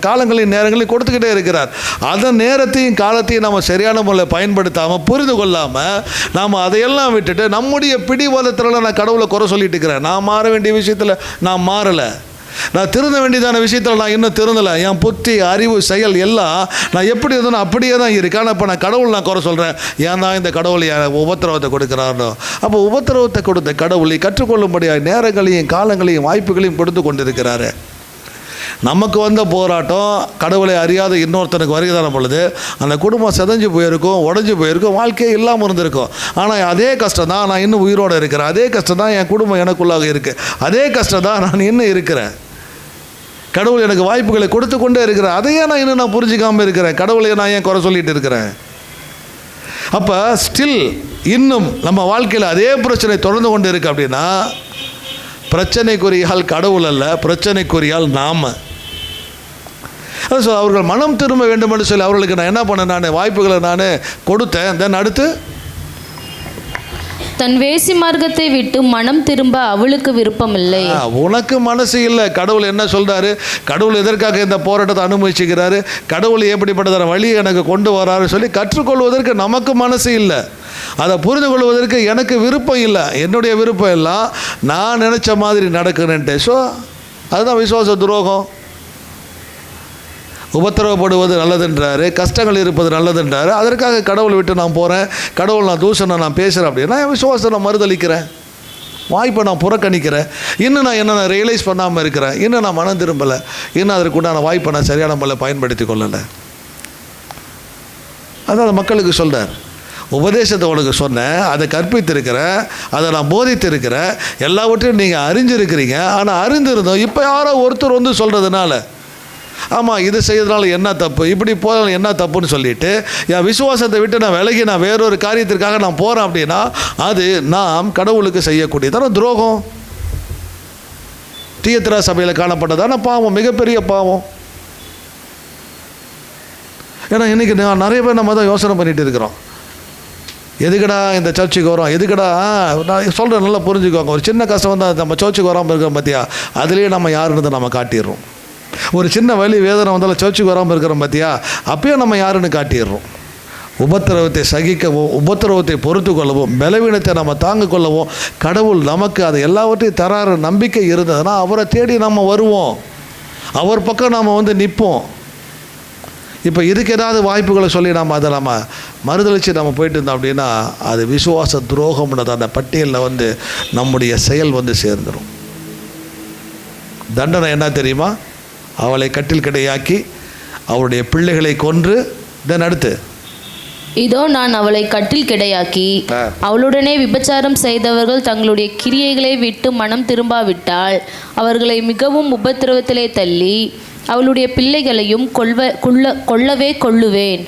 காலங்களையும் நேரங்களையும் கொடுத்துக்கிட்டே இருக்கிறார். அதன் நேரத்தையும் காலத்தையும் நம்ம சரியான முறையில் பயன்படுத்தாமல், புரிந்து கொள்ளாமல் நாம் அதையெல்லாம் விட்டுட்டு நம்முடைய பிடிவாதத்தில் நான் கடவுளை குறை சொல்லிட்டு இருக்கிறேன். நான் மாற வேண்டிய விஷயத்தில் நான் மாறலை, நான் திருந்த வேண்டியதான விஷயத்தில் நான் இன்னும் திருந்தலை. என் புத்தி, அறிவு, செயல் எல்லாம் நான் எப்படி இருந்தோம் அப்படியே தான் இருக்கு. ஆனால் இப்போ நான் கடவுள் நான் குறை சொல்கிறேன். ஏன் தான் இந்த கடவுள் உபத்திரவத்தை கொடுக்குறாரோ? அப்போ உபத்திரவத்தை கொடுத்த கடவுளை கற்றுக்கொள்ளும்படியாக நேரங்களையும் காலங்களையும் வாய்ப்புகளையும் கொடுத்து கொண்டிருக்கிறாரு. நமக்கு வந்த போராட்டம் கடவுளை அறியாத இன்னொருத்தனுக்கு வருகிறதான பொழுது அந்த குடும்பம் செதஞ்சு போயிருக்கும், உடஞ்சி போயிருக்கும், வாழ்க்கையே இல்லாமல் இருந்திருக்கும். ஆனால் அதே கஷ்டம் தான் நான் இன்னும் உயிரோடு இருக்கிறேன், அதே கஷ்டம் தான் என் குடும்பம் எனக்குள்ளாக இருக்குது, அதே கஷ்டம் தான் நான் இன்னும் இருக்கிறேன். கடவுள் எனக்கு வாய்ப்புகளை கொடுத்து கொண்டே இருக்கிறேன். அதையே நான் இன்னும் நான் புரிஞ்சிக்காமல் இருக்கிறேன். கடவுளையே நான் ஏன் குறை சொல்லிட்டு இருக்கிறேன்? அப்போ ஸ்டில் இன்னும் நம்ம வாழ்க்கையில் அதே பிரச்சனை தொடர்ந்து கொண்டு இருக்கு. அப்படின்னா பிரச்சனைக்குரியால் கடவுள் அல்ல, பிரச்சனைக்குரியால் நாம. அவர்கள் மனம் திரும்ப வேண்டும் என்று சொல்லி அவர்களுக்கு நான் என்ன பண்ணேன், நான் வாய்ப்புகளை நான் கொடுத்தேன். தென் அடுத்து தன் வேசி மார்க்கத்தை விட்டு மனம் திரும்ப அவளுக்கு விருப்பமில்லை. உனக்கு மனசு இல்லை. கடவுள் என்ன சொல்கிறாரு, கடவுள் எதற்காக இந்த போராட்டத்தை அனுமதிச்சுக்கிறாரு, கடவுள் எப்படிப்பட்டதான வழியை எனக்கு கொண்டு வராரு சொல்லி கற்றுக்கொள்வதற்கு நமக்கு மனசு இல்லை. அதை புரிந்து கொள்வதற்கு எனக்கு விருப்பம் இல்லை. என்னுடைய விருப்பம் எல்லாம் நான் நினச்ச மாதிரி நடக்கணுன்ட்டு. ஸோ அதுதான் விசுவாச துரோகம். உபத்திரவப்படுவது நல்லதுன்றாரு, கஷ்டங்கள் இருப்பது நல்லதுன்றாரு. அதற்காக கடவுளை விட்டு நான் போகிறேன், கடவுள் நான் தூஷணை நான் பேசுகிறேன் அப்படின்னா என் விசுவாசத்தை நான் மறுதளிக்கிறேன், வாய்ப்பை நான் புறக்கணிக்கிறேன். இன்னும் நான் என்ன ரியலைஸ் பண்ணாமல் இருக்கிறேன், இன்னும் நான் மனம் திரும்பலை, இன்னும் அதற்கு உண்டான வாய்ப்பை நான் சரியான முறையில் பயன்படுத்தி கொள்ளலை. அதான் மக்களுக்கு சொல்கிறார், உபதேசத்தை உனக்கு சொன்னேன், அதை கற்பித்திருக்கிறேன், அதை நான் போதித்திருக்கிறேன், எல்லாவற்றையும் நீங்கள் அறிஞ்சிருக்கிறீங்க. ஆனால் அறிந்திருந்தோம் இப்போ யாரோ ஒருத்தர் வந்து சொல்கிறதுனால, ஆமாம் இது செய்யறதுனால என்ன தப்பு, இப்படி போகிறதுனால என்ன தப்புன்னு சொல்லிட்டு என் விசுவாசத்தை விட்டு நான் விலகி நான் வேறொரு காரியத்திற்காக நான் போகிறேன் அப்படின்னா அது நாம் கடவுளுக்கு செய்யக்கூடியதான துரோகம். தியத்திரா சபையில் காணப்பட்டதான பாவம், மிகப்பெரிய பாவம். ஏன்னா இன்றைக்கி நிறைய பேர் நம்ம தான் யோசனை பண்ணிட்டு இருக்கிறோம், எதுக்கடா இந்த சர்ச்சுக்கு வரோம், எதுக்கடா நான் சொல்கிறேன் நல்லா புரிஞ்சுக்கோங்க. ஒரு சின்ன கஷ்டம் வந்து நம்ம சர்ச்சுக்கு வராமல் இருக்கிறோம் பார்த்தியா, அதுலேயே நம்ம யாருன்னு நம்ம காட்டிடுறோம். ஒரு சின்ன வலி வேதனை வந்தாலும் சர்ச்சுக்கு வராமல் இருக்கிறோம் பார்த்தியா, அப்பயும் நம்ம யாருன்னு காட்டிடுறோம். உபத்திரவத்தை சகிக்கவும், உபத்திரவத்தை பொறுத்து கொள்ளவும், பலவீனத்தை நம்ம தாங்கிக் கொள்ளவும் கடவுள் நமக்கு அது எல்லாவற்றையும் தராறு நம்பிக்கை இருந்ததுன்னா அவரை தேடி நம்ம வருவோம், அவர் பக்கம் நாம் நிற்போம். இப்போ இதுக்கு ஏதாவது வாய்ப்புகளை சொல்லி அதை நம்ம மறுதளித்து நம்ம போயிட்டு இருந்தோம் அப்படின்னா அது விசுவாச துரோகம்ன்றது அந்த பட்டியலில் நம்முடைய செயல் சேர்ந்துடும். தண்டனை என்ன தெரியுமா? அவளை கட்டில் கிடையாக்கி அவருடைய பிள்ளைகளை கொன்று அடுத்து இதோ நான் அவளை கட்டில் கிடையாக்கி அவளுடனே விபச்சாரம் செய்தவர்கள் தங்களுடைய கிரியைகளை விட்டு மனம் திரும்பாவிட்டால் அவர்களை மிகவும் உபத்திரவத்திலே தள்ளி அவளுடைய பிள்ளைகளையும் கொல்லவே கொள்ளுவேன்.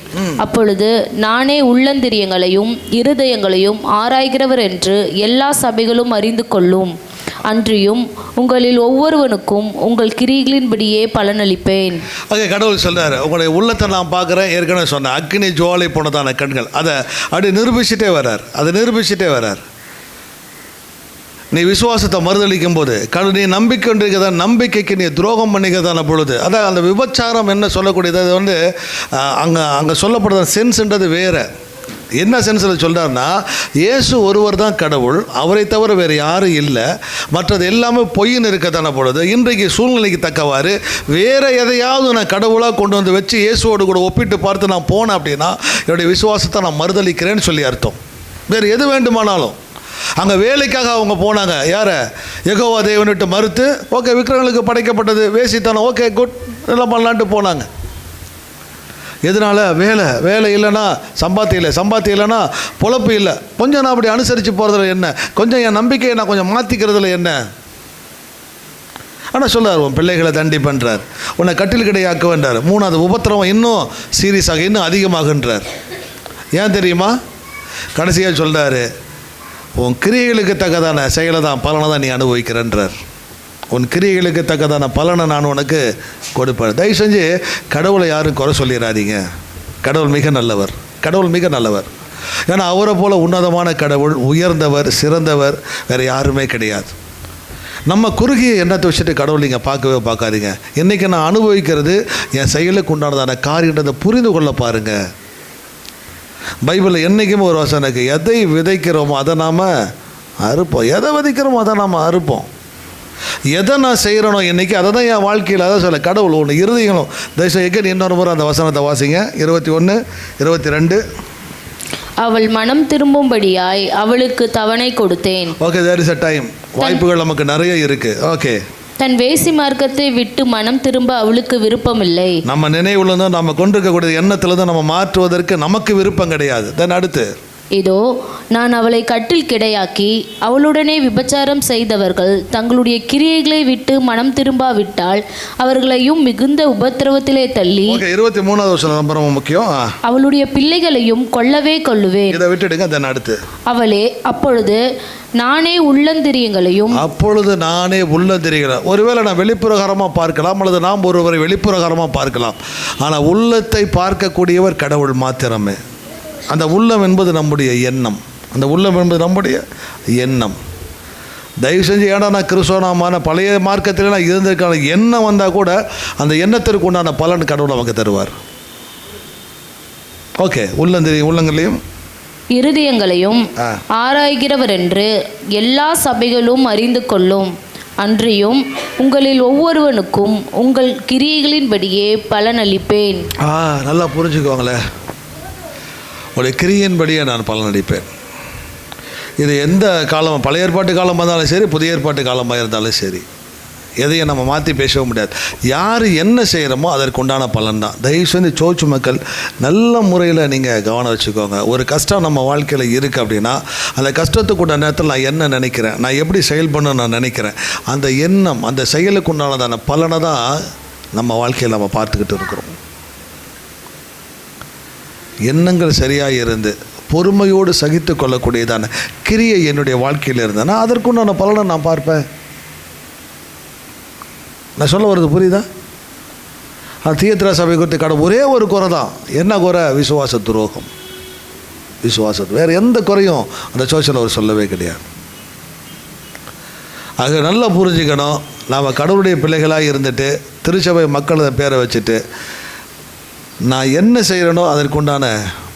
அப்பொழுது நானே உள்ளந்திரியங்களையும் இருதயங்களையும் ஆராய்கிறவர் என்று எல்லா சபைகளும் அறிந்து கொள்ளும். அன்றியும் உங்களில் ஒவ்வொருவனுக்கும் உங்கள் கிரிகளின்படியே பலனளிப்பேன். கடவுள் சொல்றாரு, உங்களுடைய உள்ளத்தை நான் பார்க்குறேன். ஏற்கனவே சொன்னேன், அக்னி ஜுவாலை போனதான கண்கள், அதை அப்படி நிரூபிச்சுட்டே வர்றார். நீ விசுவாசத்தை மறுதளிக்கும் போது நீ நம்பிக்கை கொண்டிருக்கதான், நம்பிக்கைக்கு நீ துரோகம் பண்ணிக்கிறதான பொழுது, அதான் அந்த விபச்சாரம் என்ன சொல்லக்கூடியது, அது அங்கே சொல்லப்படுற சென்ஸ்ன்றது வேறு. என்ன சென்ஸில் சொல்கிறாருன்னா, இயேசு ஒருவர் தான் கடவுள், அவரை தவிர வேறு யாரும் இல்லை, மற்றது எல்லாமே பொய்ன்னு இருக்கத்தான பொழுது இன்றைக்கு சூழ்நிலைக்கு தக்கவாறு வேறு எதையாவது நான் கடவுளாக கொண்டு வச்சு இயேசுவோடு கூட ஒப்பிட்டு பார்த்து நான் போனேன் அப்படின்னா என்னுடைய விசுவாசத்தை நான் மறுதளிக்கிறேன்னு சொல்லி அர்த்தம். வேறு எது வேண்டுமானாலும் அங்கே வேலைக்காக அவங்க போனாங்க. யாரை? யெகோவா தேவனிட்டு மறுத்து, ஓகே விக்கிரகங்களுக்கு படைக்கப்பட்டது வேசித்தானோ, ஓகே குட் எல்லாம் பண்ணலான்ட்டு போனாங்க. எதனால்? வேலை இல்லைன்னா சம்பாத்தியம் இல்லைன்னா பொழப்பு இல்லை. கொஞ்சம் நான் அப்படி அனுசரித்து போகிறதுல என்ன, கொஞ்சம் என் நம்பிக்கையை நான் கொஞ்சம் மாற்றிக்கிறதுல என்ன. ஆனால் சொல்லார், உன் பிள்ளைகளை தண்டி பண்ணுறார், உன்னை கட்டில் கிடையாக்குவன்றார். 3வது உபத்திரவம் இன்னும் சீரியஸாக இன்னும் அதிகமாகன்றார். ஏன் தெரியுமா? கடைசியாக சொல்கிறாரு, உன் கிரியைகளுக்கு தக்கதான செயலை தான் பலனை தான் நீ அனுபவிக்கிறன்றார். உன் கிரியைகளுக்கு தக்கதான பலனை நான் உனக்கு கொடுப்பேன். தயவு செஞ்சு கடவுளை யாரும் குறை சொல்லிடாதீங்க. கடவுள் மிக நல்லவர். ஏன்னா அவரை போல் உன்னதமான கடவுள், உயர்ந்தவர், சிறந்தவர் வேறு யாருமே கிடையாது. நம்ம குறுகிய எண்ணத்தை வச்சுட்டு கடவுள் நீங்கள் பார்க்காதீங்க. இன்றைக்கி நான் அனுபவிக்கிறது என் செயலுக்கு உண்டானதான காரியன்றதை புரிந்து கொள்ள பாருங்கள். பைபிளில் என்றைக்குமே ஒரு வசனம் இருக்குது, எதை விதைக்கிறோமோ அதை நாம் அறுப்போம், எதை விதைக்கிறோமோ அதை நாம் அறுப்போம். எதை நான் செய்கிறனோ இன்றைக்கி அதை தான் என் வாழ்க்கையில் அதான் சொல்ல கடவுள் ஒன்று இருதயங்களும். தயவுசெய்து இன்னொரு முறை அந்த வசனத்தை வாசிங்க. 21, 22. அவள் மனம் திரும்பும்படியாய் அவளுக்கு தவணை கொடுத்தேன். Okay, there is a time. வாய்ப்புகள் நமக்கு நிறைய இருக்குது. ஓகே, தன் வேசி மார்க்கத்தை விட்டு மனம் திரும்ப அவளுக்கு விருப்பமில்லை. நம்ம நினைவுலேருந்து நம்ம கொண்டிருக்கக்கூடிய எண்ணத்துலேருந்து நம்ம மாற்றுவதற்கு நமக்கு விருப்பம் கிடையாது. தென் அடுத்து, இதோ நான் அவளை கட்டில் கிடையாக்கி அவளுடனே விபச்சாரம் செய்தவர்கள் தங்களுடைய கிரியைகளை விட்டு மனம் திரும்பாவிட்டால் அவர்களையும் மிகுந்த உபத்திரவத்திலே தள்ளி 23வது வசனம் ரொம்ப முக்கியம். அவளுடைய பிள்ளைகளையும் கொல்லவே கொள்ளுவேன். இதை விட்டுடுங்க. தென் அடுத்து, அவளே அப்பொழுது நானே உள்ளந்திரியங்களையும் ஒருவேளை நான் வெளிப்புறகாரமாக பார்க்கலாம் அல்லது நாம் ஒருவரை வெளிப்புறகாரமாக பார்க்கலாம். ஆனால் உள்ளத்தை பார்க்கக்கூடியவர் கடவுள் மாத்திரமே. அந்த உள்ளம் என்பது நம்முடைய எண்ணம். தயவு செஞ்சு ஏன்னா நான் கிறிஸ்தவமான பழைய மார்க்கத்தில் நான் இருந்திருக்கான எண்ணம் வந்தால் கூட அந்த எண்ணத்திற்கு உண்டான பலன் கடவுள் நமக்கு தருவார். ஓகே, உள்ளங்களையும் இருதயங்களையும் ஆராய்கிறவர் என்று எல்லா சபைகளும் அறிந்து கொள்ளும். அன்றியும் உங்களில் ஒவ்வொருவனுக்கும் உங்கள் கிரியைகளின்படியே பலனளிப்பேன். நல்லா புரிஞ்சுக்குவாங்களே, உங்களுடைய கிரியின்படியே நான் பலனளிப்பேன். இது எந்த காலம், பழைய ஏற்பாட்டு காலமாக இருந்தாலும் சரி, புதிய ஏற்பாட்டு காலமாக இருந்தாலும் சரி, எதையும் நம்ம மாற்றி பேசவும் முடியாது. யார் என்ன செய்கிறோமோ அதற்கு உண்டான பலன் தான். தயவுசெய்து சோச்சு மக்கள் நல்ல முறையில் நீங்கள் கவனம் வச்சுக்கோங்க. ஒரு கஷ்டம் நம்ம வாழ்க்கையில் இருக்குது அப்படின்னா அந்த கஷ்டத்துக்கு உண்டான நேரத்தில் நான் என்ன நினைக்கிறேன், நான் எப்படி செயல்படணும்னு நான் நினைக்கிறேன், அந்த எண்ணம் அந்த செயலுக்கு உண்டானதான பலனை தான் நம்ம வாழ்க்கையில் நம்ம பார்த்துக்கிட்டு இருக்கிறோம். எண்ணங்கள் சரியாக இருந்து பொறுமையோடு சகித்து கொள்ளக்கூடியதான கிரியை என்னுடைய வாழ்க்கையில் இருந்தேன்னா அதற்குண்டான பலனை நான் பார்ப்பேன். நான் சொல்ல வர்றது புரியுதா? அந்த தியேத்திரா சபை குறித்து ஒரே ஒரு குறை தான். என்ன குறை? விசுவாச துரோகம். வேறு எந்த குறையும் அந்த சோசியல் அவர் சொல்லவே கிடையாது. ஆக நல்லா புரிஞ்சுக்கணும். நாம் கடவுளுடைய பிள்ளைகளாக இருந்துட்டு திருச்சபை மக்கள் பேரை வச்சுட்டு நான் என்ன செய்கிறேனோ அதற்குண்டான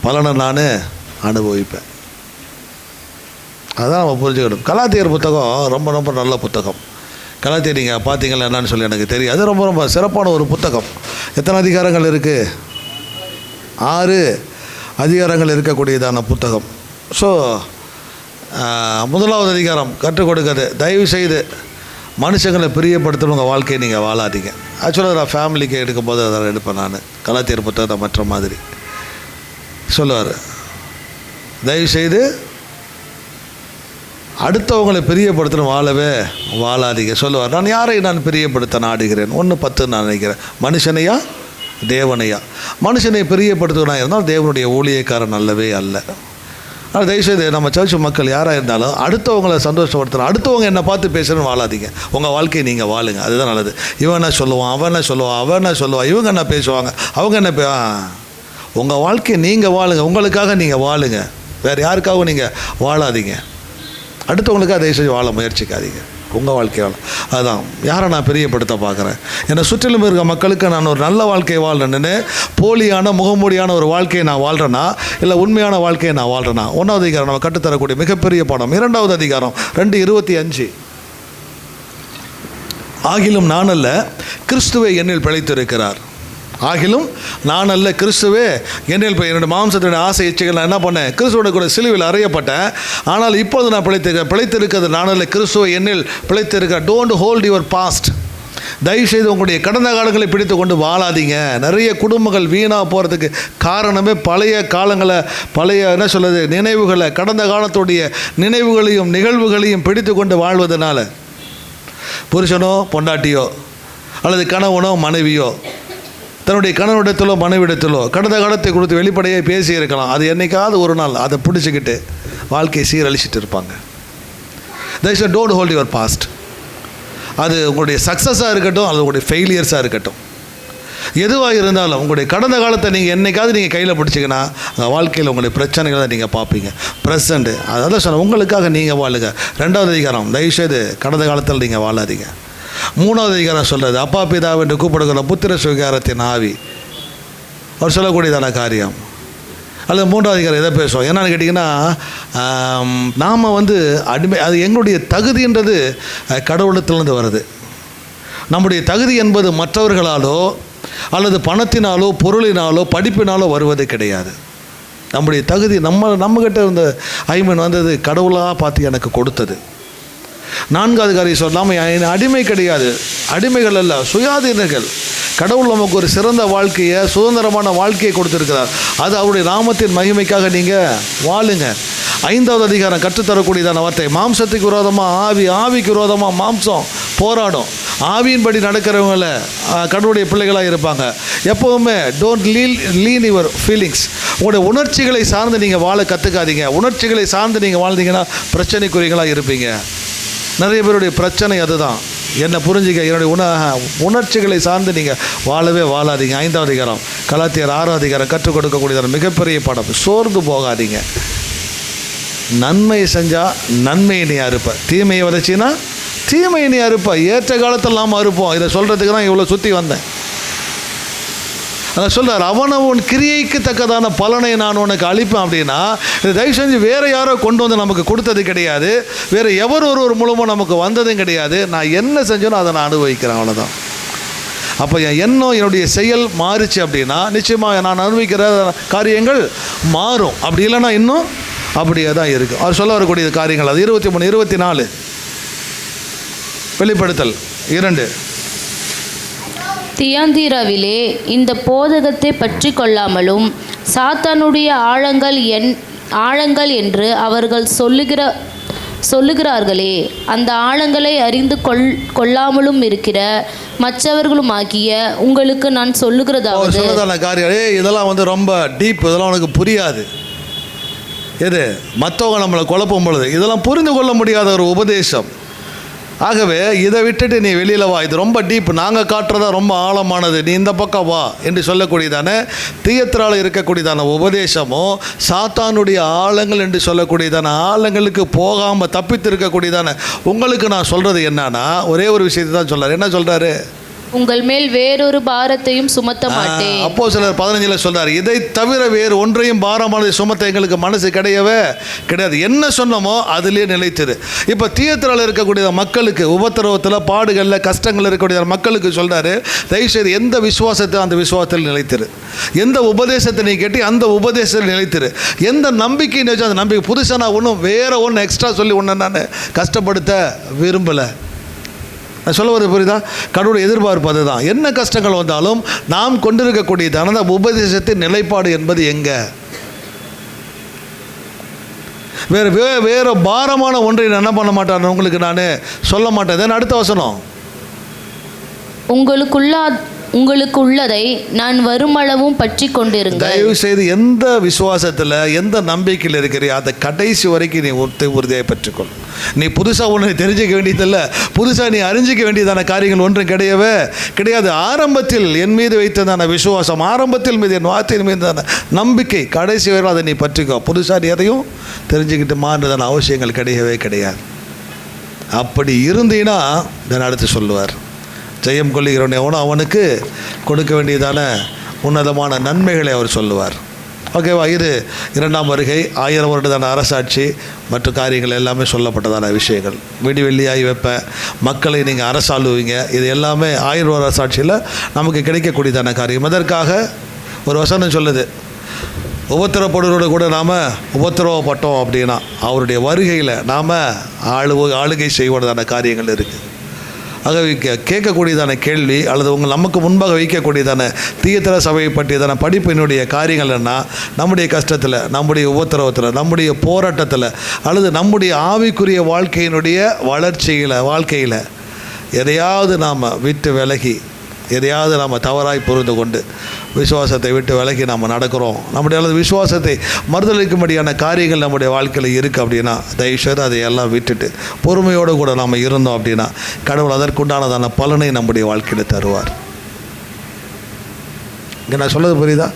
பலனை நான் அனுபவிப்பேன். அதான் நம்ம புரிஞ்சுக்கணும். கலாத்தியர் புத்தகம் ரொம்ப ரொம்ப நல்ல புத்தகம். கலாத்தியர் நீங்கள் பார்த்தீங்களா என்னன்னு சொல்லி எனக்கு தெரியும். அது ரொம்ப ரொம்ப சிறப்பான ஒரு புத்தகம். எத்தனை அதிகாரங்கள் இருக்குது? 6 அதிகாரங்கள் இருக்கக்கூடியதான புத்தகம். ஸோ 1வது அதிகாரம் கற்றுக் கொடுக்குறது, தயவு செய்து மனுஷங்களை பிரியப்படுத்தணும் உங்கள் வாழ்க்கையை நீங்கள் வாழாதீங்க. ஆக்சுவலாக நான் ஃபேமிலிக்கு எடுக்கும்போது அதை எடுப்பேன் நான். கலாத்தியர் புத்தகத்தை மற்ற மாதிரி சொல்லுவார், தயவு செய்து அடுத்தவங்களை பிரியப்படுத்தணும், வாழாதீங்க சொல்லுவார். நான் யாரை நான் பிரியப்படுத்த நாடுகிறேன்? 1:10 நான் நினைக்கிறேன். மனுஷனையா தேவனையா? மனுஷனை பிரியப்படுத்துவனா இருந்தால் தேவனுடைய ஊழியக்காரன் அல்லவே அல்ல. ஆனால் தயவுசெய்து நம்ம சர்ச் மக்கள் யாராக இருந்தாலும் அடுத்தவங்களை சந்தோஷப்படுத்தணும், அடுத்தவங்க என்னை பார்த்து பேசுகிறேன்னு வாழாதீங்க. உங்கள் வாழ்க்கையை நீங்கள் வாழுங்க, அதுதான் நல்லது. இவன் என்ன சொல்லுவான், அவன் என்ன சொல்லுவான், அவன் என்ன சொல்லுவான், இவங்க என்ன பேசுவாங்க, அவங்க என்ன உங்கள் வாழ்க்கையை நீங்கள் வாழுங்க, உங்களுக்காக நீங்கள் வாழுங்க, வேறு யாருக்காகவும் நீங்கள் வாழாதீங்க. அடுத்தவங்களுக்காக தயவுசெய்து வாழ முயற்சிக்காதீங்க, உங்கள் வாழ்க்கை வாழ. அதுதான் யாரை நான் பிரியப்படுத்த பார்க்குறேன். என்னை சுற்றிலும் இருக்க மக்களுக்கு நான் ஒரு நல்ல வாழ்க்கையை வாழ்றேன்னு போலியான முகமூடியான ஒரு வாழ்க்கையை நான் வாழ்கிறேன்னா இல்லை உண்மையான வாழ்க்கையை நான் வாழ்கிறேன்னா? 1வது அதிகாரம் நம்ம கற்றுத்தரக்கூடிய மிகப்பெரிய பாடம். 2வது அதிகாரம் 2:25. ஆகிலும் நான் அல்ல, கிறிஸ்துவே என்னில் பிழைத்திருக்கிறார். ஆகிலும் நான் அல்ல, கிறிஸ்துவே என்னில் என்னுடைய மாம்சத்தினுடைய ஆசை இச்சைகள் நான் என்ன பண்ணேன்? கிறிஸ்துவோட கூட சிலுவையில் அறையப்பட்டேன். ஆனால் இப்பொழுது நான் பிழைத்திருக்கிறது நான் அல்ல, கிறிஸ்துவை என்னில் பிழைத்திருக்கிறேன். Don't hold your past. தயவுசெய்து உங்களுடைய கடந்த காலங்களை பிடித்து கொண்டு வாழாதீங்க. நிறைய குடும்பங்கள் வீணாக போகிறதுக்கு காரணமே பழைய காலங்களை, பழைய என்ன சொல்கிறது, நினைவுகளை, கடந்த காலத்துடைய நினைவுகளையும் நிகழ்வுகளையும் பிடித்து கொண்டு வாழ்வதனால. புருஷனோ பொண்டாட்டியோ அல்லது கணவனோ மனைவியோ தன்னுடைய கணவனிடத்திலோ மனைவிடத்திலோ கடந்த காலத்தை கொடுத்து வெளிப்படையாக பேசியிருக்கலாம். அது என்றைக்காவது ஒரு நாள் அதை பிடிச்சிக்கிட்டு வாழ்க்கையை சீரழிச்சிட்டு இருப்பாங்க. தயவுசெய்து டோன்ட் ஹோல்ட் யுவர் பாஸ்ட். அது உங்களுடைய சக்ஸஸாக இருக்கட்டும் அல்லது உங்களுடைய ஃபெயிலியர்ஸாக இருக்கட்டும், எதுவாக இருந்தாலும் உங்களுடைய கடந்த காலத்தை நீங்கள் என்றைக்காவது நீங்கள் கையில் பிடிச்சிங்கன்னா அந்த வாழ்க்கையில் உங்களுடைய பிரச்சனைகளை நீங்கள் பார்ப்பீங்க. ப்ரெசண்ட்டு அதான் சொன்ன, உங்களுக்காக நீங்கள் வாழுங்க. 2வது அதிகாரம், தயவுசெய்து கடந்த காலத்தில் நீங்கள் வாழாதீங்க. 3வது அதிகாரம் சொல்கிறது, அப்பா பிதா என்று கூப்பிடுகிற புத்திர சுவிகாரத்தின் ஆவி, அவர் சொல்லக்கூடியதான காரியம். அல்லது 3வது அதிகாரம் எதை பேசுவோம் என்னன்னு கேட்டிங்கன்னா, நாம் அடிமை, அது எங்களுடைய தகுதின்றது கடவுளத்திலிருந்து வருது. நம்முடைய தகுதி என்பது மற்றவர்களாலோ அல்லது பணத்தினாலோ பொருளினாலோ படிப்பினாலோ வருவது கிடையாது. நம்முடைய தகுதி நம்மகிட்ட இருந்த வந்தது கடவுளாக பார்த்து எனக்கு கொடுத்தது. 4வது காரியம் சொல்லாமல் அடிமை கிடையாது, அடிமைகள் அல்ல, சுயாதீனர்கள். கடவுள் நமக்கு ஒரு சிறந்த வாழ்க்கையை, சுதந்திரமான வாழ்க்கையை கொடுத்துருக்கிறார். அது அவருடைய நாமத்தின் மகிமைக்காக நீங்கள் வாழுங்க. 5வது அதிகாரம் கற்றுத்தரக்கூடியதான வார்த்தை, மாம்சத்துக்கு விரோதமாக ஆவி, ஆவிக்கு விரோதமாக மாம்சம் போராடும். ஆவியின்படி நடக்கிறவங்கள கடவுளுடைய பிள்ளைகளாக இருப்பாங்க. எப்போவுமே டோன்ட் லீன் யுவர் ஃபீலிங்ஸ். உங்களுடைய உணர்ச்சிகளை சார்ந்து நீங்கள் வாழ கற்றுக்காதீங்க. உணர்ச்சிகளை சார்ந்து நீங்கள் வாழ்ந்தீங்கன்னா பிரச்சனைக்குரியங்களாக இருப்பீங்க. நிறைய பேருடைய பிரச்சனை அதுதான். என்னை புரிஞ்சுக்க, என்னுடைய உணர்ச்சிகளை சார்ந்து நீங்கள் வாழாதீங்க. 5வது அதிகாரம் கலாத்தியர் 6வது அதிகாரம் கற்றுக் கொடுக்கக்கூடியதான மிகப்பெரிய பாடம். சோர்ந்து போகாதீங்க. நன்மை செஞ்சால் நன்மையை நீ அறுப்ப, தீமையை விதைச்சின்னா தீமையை நீ அறுப்ப. ஏற்ற காலத்தில் நாம் அறுப்போம். இதை சொல்கிறதுக்கு தான் இவ்வளோ சுற்றி வந்தேன். அதை சொல்கிறார், அவனவன் கிரியைக்கு தக்கதான பலனை நான் உனக்கு அளிப்பேன். அப்படின்னா இதை தயவு செஞ்சு வேறு யாரோ கொண்டு வந்து நமக்கு கொடுத்தது கிடையாது, வேறு ஒருவர் மூலமாக நமக்கு வந்ததும் கிடையாது. நான் என்ன செஞ்சோனோ அதை நான் அனுபவிக்கிறேன், அவ்வளோதான். அப்போ என் எண்ணம், என்னுடைய செயல் மாறிச்சு அப்படின்னா நிச்சயமாக நான் அனுபவிக்கிற காரியங்கள் மாறும். அப்படி இல்லைன்னா இன்னும் அப்படியே தான் இருக்குது. அவர் சொல்ல வரக்கூடிய காரியங்கள் அது 23, 24 வெளிப்படுத்தல் 2. தியாந்தீராவிலே இந்த போதகத்தை பற்றி கொள்ளாமலும் சாத்தானுடைய ஆழங்கள் என்று அவர்கள் சொல்லுகிறார்களே, அந்த ஆழங்களை அறிந்து கொள்ளாமலும் இருக்கிற மற்றவர்களுமாகிய உங்களுக்கு நான் சொல்லுகிறதாவது காரியம். இதெல்லாம் ரொம்ப டீப், இதெல்லாம் உனக்கு புரியாது. எது மற்றவங்க நம்மளை குழப்பும் பொழுது இதெல்லாம் புரிந்து கொள்ள முடியாத ஒரு உபதேசம். ஆகவே இதை விட்டுட்டு நீ வெளியில் வா, இது ரொம்ப டீப், நாங்கள் காட்டுறதா ரொம்ப ஆழமானது, நீ இந்த பக்கம் வா என்று சொல்லக்கூடியதான தியத்திரால் இருக்கக்கூடியதான உபதேசமும் சாத்தானுடைய ஆழங்கள் என்று சொல்லக்கூடியதான ஆழங்களுக்கு போகாமல் தப்பித்து இருக்கக்கூடியதான உங்களுக்கு நான் சொல்கிறது என்னன்னா, ஒரே ஒரு விஷயத்தை தான் சொல்கிறார். என்ன சொல்கிறாரு? உங்கள் மேல் வேறொரு பாரத்தையும் சுமத்த மாட்டேன். அப்போஸ்தலர் 15 சொல்றார், இதை தவிர வேறு ஒன்றையும் பாரமானதை சுமத்த எங்களுக்கு மனசு கிடையாது. என்ன சொன்னமோ அதிலே நிலைத்திரு. இப்போ தியேத்தரால் இருக்கக்கூடிய மக்களுக்கு, உபத்திரவத்தில், பாடுகளில், கஷ்டங்கள் இருக்கக்கூடிய மக்களுக்கு சொல்றாரு, தயவுசெய்து எந்த விசுவாசத்தை அந்த விசுவாசத்தில் நிலைத்திரு, எந்த உபதேசத்தை நீ கேட்டி அந்த உபதேசத்தில் நிலைத்திரு, எந்த நம்பிக்கை நினைச்சா அந்த நம்பிக்கை. புதுசாக நான் ஒன்றும் வேற ஒன்று எக்ஸ்ட்ரா சொல்லி ஒன்று நான் கஷ்டப்படுத்த விரும்பலை. நான் சொல்ல வருது புரியுதா? கடவுளை எதிர்பார்ப்பு அதுதான். என்ன கஷ்டங்கள் வந்தாலும் நாம் கொண்டிருக்கக்கூடியதான அந்த உபதேசத்தின் நிலைப்பாடு என்பது எங்கே? வேறு பாரமான ஒன்றை நான் என்ன பண்ண மாட்டேன், உங்களுக்கு நான் சொல்ல மாட்டேன். then அடுத்த வசனம், உங்களுக்கு உள்ளதை நான் வருமளவும் பற்றி கொண்டிருங்கள். தயவு செய்து எந்த விசுவாசத்தில் எந்த நம்பிக்கையில் இருக்கிறியோ அதை கடைசி வரைக்கும் நீ உறுதியாக பெற்றுக்கொள். நீ புதுசாக ஒன்று தெரிஞ்சிக்க வேண்டியதில்லை, புதுசாக நீ அறிஞ்சிக்க வேண்டியதான காரியங்கள் ஒன்றும் கிடையாது. ஆரம்பத்தில் என் மீது வைத்ததான விசுவாசம், ஆரம்பத்தில் மீது என் வார்த்தையின் மீதான நம்பிக்கை, கடைசி வரை அதை நீ பற்றிக்கோ. புதுசாக நீ எதையும் தெரிஞ்சுக்கிட்டு மாறுறதான அவசியங்கள் கிடையாது. அப்படி இருந்தீன்னா நான் அடுத்து சொல்லுவார், ஜெயம் கொள்ளுகிறவன் எவனோ அவனுக்கு கொடுக்க வேண்டியதான உன்னதமான நன்மைகளை அவர் சொல்லுவார். ஓகேவா? இது 2ஆம் வருகை, 1000 வருடதான அரசாட்சி மற்ற காரியங்கள் எல்லாமே சொல்லப்பட்டதான விஷயங்கள். வெள்ளியாகி வைப்பேன், மக்களை நீங்கள் அரசாளுவீங்க, இது எல்லாமே 1000 வருட அரசாட்சியில் நமக்கு கிடைக்கக்கூடியதான காரியம். அதற்காக ஒரு வசனம் சொல்லுது, உபத்திரப்படுவதோடு கூட நாம் உபத்திரவப்பட்டோம் அப்படின்னா அவருடைய வருகையில் நாம் ஆளுகை செய்வதான காரியங்கள் இருக்குது. ஆகவே கேட்கக்கூடியதான கேள்வி அல்லது நமக்கு முன்பாக வைக்கக்கூடியதான தியேத்திர சபையை பற்றியதான படிப்பினுடைய காரியங்கள் என்ன, நம்முடைய கஷ்டத்தில், நம்முடைய உபத்திரவத்தில், நம்முடைய போராட்டத்தில் அல்லது நம்முடைய ஆவிக்குரிய வாழ்க்கையினுடைய வாழ்க்கையில் எதையாவது நாம் விட்டு விலகி, எதையாவது நாம் தவறாய் புரிந்து கொண்டு விசுவாசத்தை விட்டு விலகி நாம் நடக்கிறோம், நம்முடைய அல்லது விசுவாசத்தை மறுதளிக்கும்படியான காரியங்கள் நம்முடைய வாழ்க்கையில் இருக்குது அப்படின்னா தயவுசெய்து அதையெல்லாம் விட்டுட்டு பொறுமையோடு கூட நாம் இருந்தோம் அப்படின்னா கடவுள் அதற்குண்டானதான பலனை நம்முடைய வாழ்க்கையில் தருவார். இங்கே நான் சொல்கிறது புரியுதா?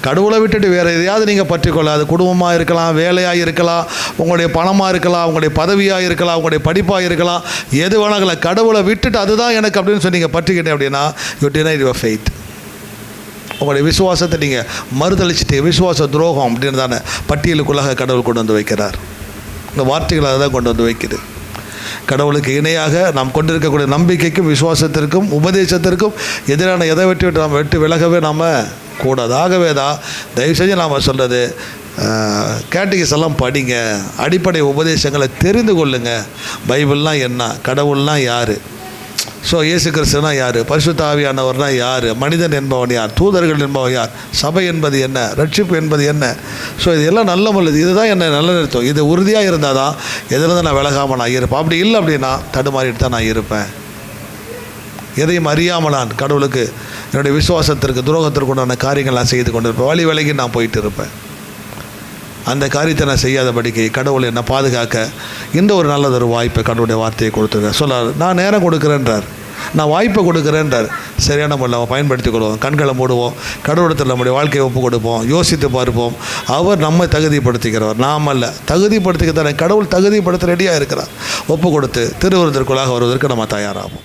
கடவுளை விட்டுட்டு வேறு எதையாவது நீங்கள் பற்றிக்கொள்ள, அது குடும்பமாக இருக்கலாம், வேலையாக இருக்கலாம், உங்களுடைய பணமாக இருக்கலாம், உங்களுடைய பதவியாக இருக்கலாம், உங்களுடைய படிப்பாக இருக்கலாம், எது வேணாங்கள, கடவுளை விட்டுட்டு அதுதான் எனக்கு அப்படின்னு சொல்லி நீங்கள் பற்றிக்கிட்டேன் அப்படின்னா யூ டினை யுவர் ஃபெய்த். உங்களுடைய விசுவாசத்தை நீங்கள் மறுதளிச்சுட்டு விசுவாச துரோகம் அப்படின்னு தானே பட்டியலுக்குள்ளாக கடவுள் கொண்டு வந்து வைக்கிறார். இந்த வார்த்தைகளை தான் கொண்டு வந்து வைக்குது. கடவுளுக்கு இணையாக நாம் கொண்டிருக்கக்கூடிய நம்பிக்கைக்கும் விசுவாசத்திற்கும் உபதேசத்திற்கும் எதிரான எதை விட்டு நாம் விட்டு விலகவே நாம் கூடாது. ஆகவே தான் தயவு செஞ்சு நாம் சொல்கிறது, கேட்டகிஸ் எல்லாம் படிங்க, அடிப்படை உபதேசங்களை தெரிந்து கொள்ளுங்கள். பைபிள்னால் என்ன, கடவுள்னால் யார், ஸோ இயேசு கிறிஸ்துனா யார், பரிசுத்த ஆவியானவர்னா யார், மனிதன் என்பவன் யார், தூதர்கள் என்பவன் யார், சபை என்பது என்ன, ரட்சிப்பு என்பது என்ன, ஸோ இதெல்லாம் நல்ல நல்லது, இதுதான் என்னை நல்ல நிறுத்தம். இது உறுதியாக இருந்தால் தான் எதில் தான் நான் விலகாமல் நான் இருப்பேன். அப்படி இல்லை அப்படின்னா தடுமாறிட்டு தான் நான் இருப்பேன். எதையும் அறியாமல் நான் கடவுளுக்கு என்னுடைய விசுவாசத்திற்கு துரோகத்திற்கு உண்டான காரியங்கள் நான் செய்து கொண்டு இருப்பேன். வழி விலகி நான் போயிட்டு இருப்பேன். அந்த காரியத்தை நான் செய்யாதபடிக்கு கடவுள் என்னை பாதுகாக்க இந்த ஒரு நல்லதொரு வாய்ப்பை கடவுளுடைய வார்த்தையை கொடுத்துருக்கேன். சொல்லார், நான் நேரம் கொடுக்குறேன்றார், நான் வாய்ப்பை கொடுக்குறேன்றார். சரியான முறையில் நம்ம பயன்படுத்திக் கொள்வோம், கண்களை மூடுவோம், கடவுளத்தில் நம்முடைய வாழ்க்கையை ஒப்பு கொடுப்போம், யோசித்து பார்ப்போம். அவர் நம்மை தகுதிப்படுத்திக்கிறவர், நாம் அல்ல. தகுதிப்படுத்திக்க தானே கடவுள் தகுதிப்படுத்த ரெடியாக இருக்கிறார். ஒப்பு கொடுத்து திருவிருந்திற்குள்ளாக வருவதற்கு நம்ம தயாராகும்.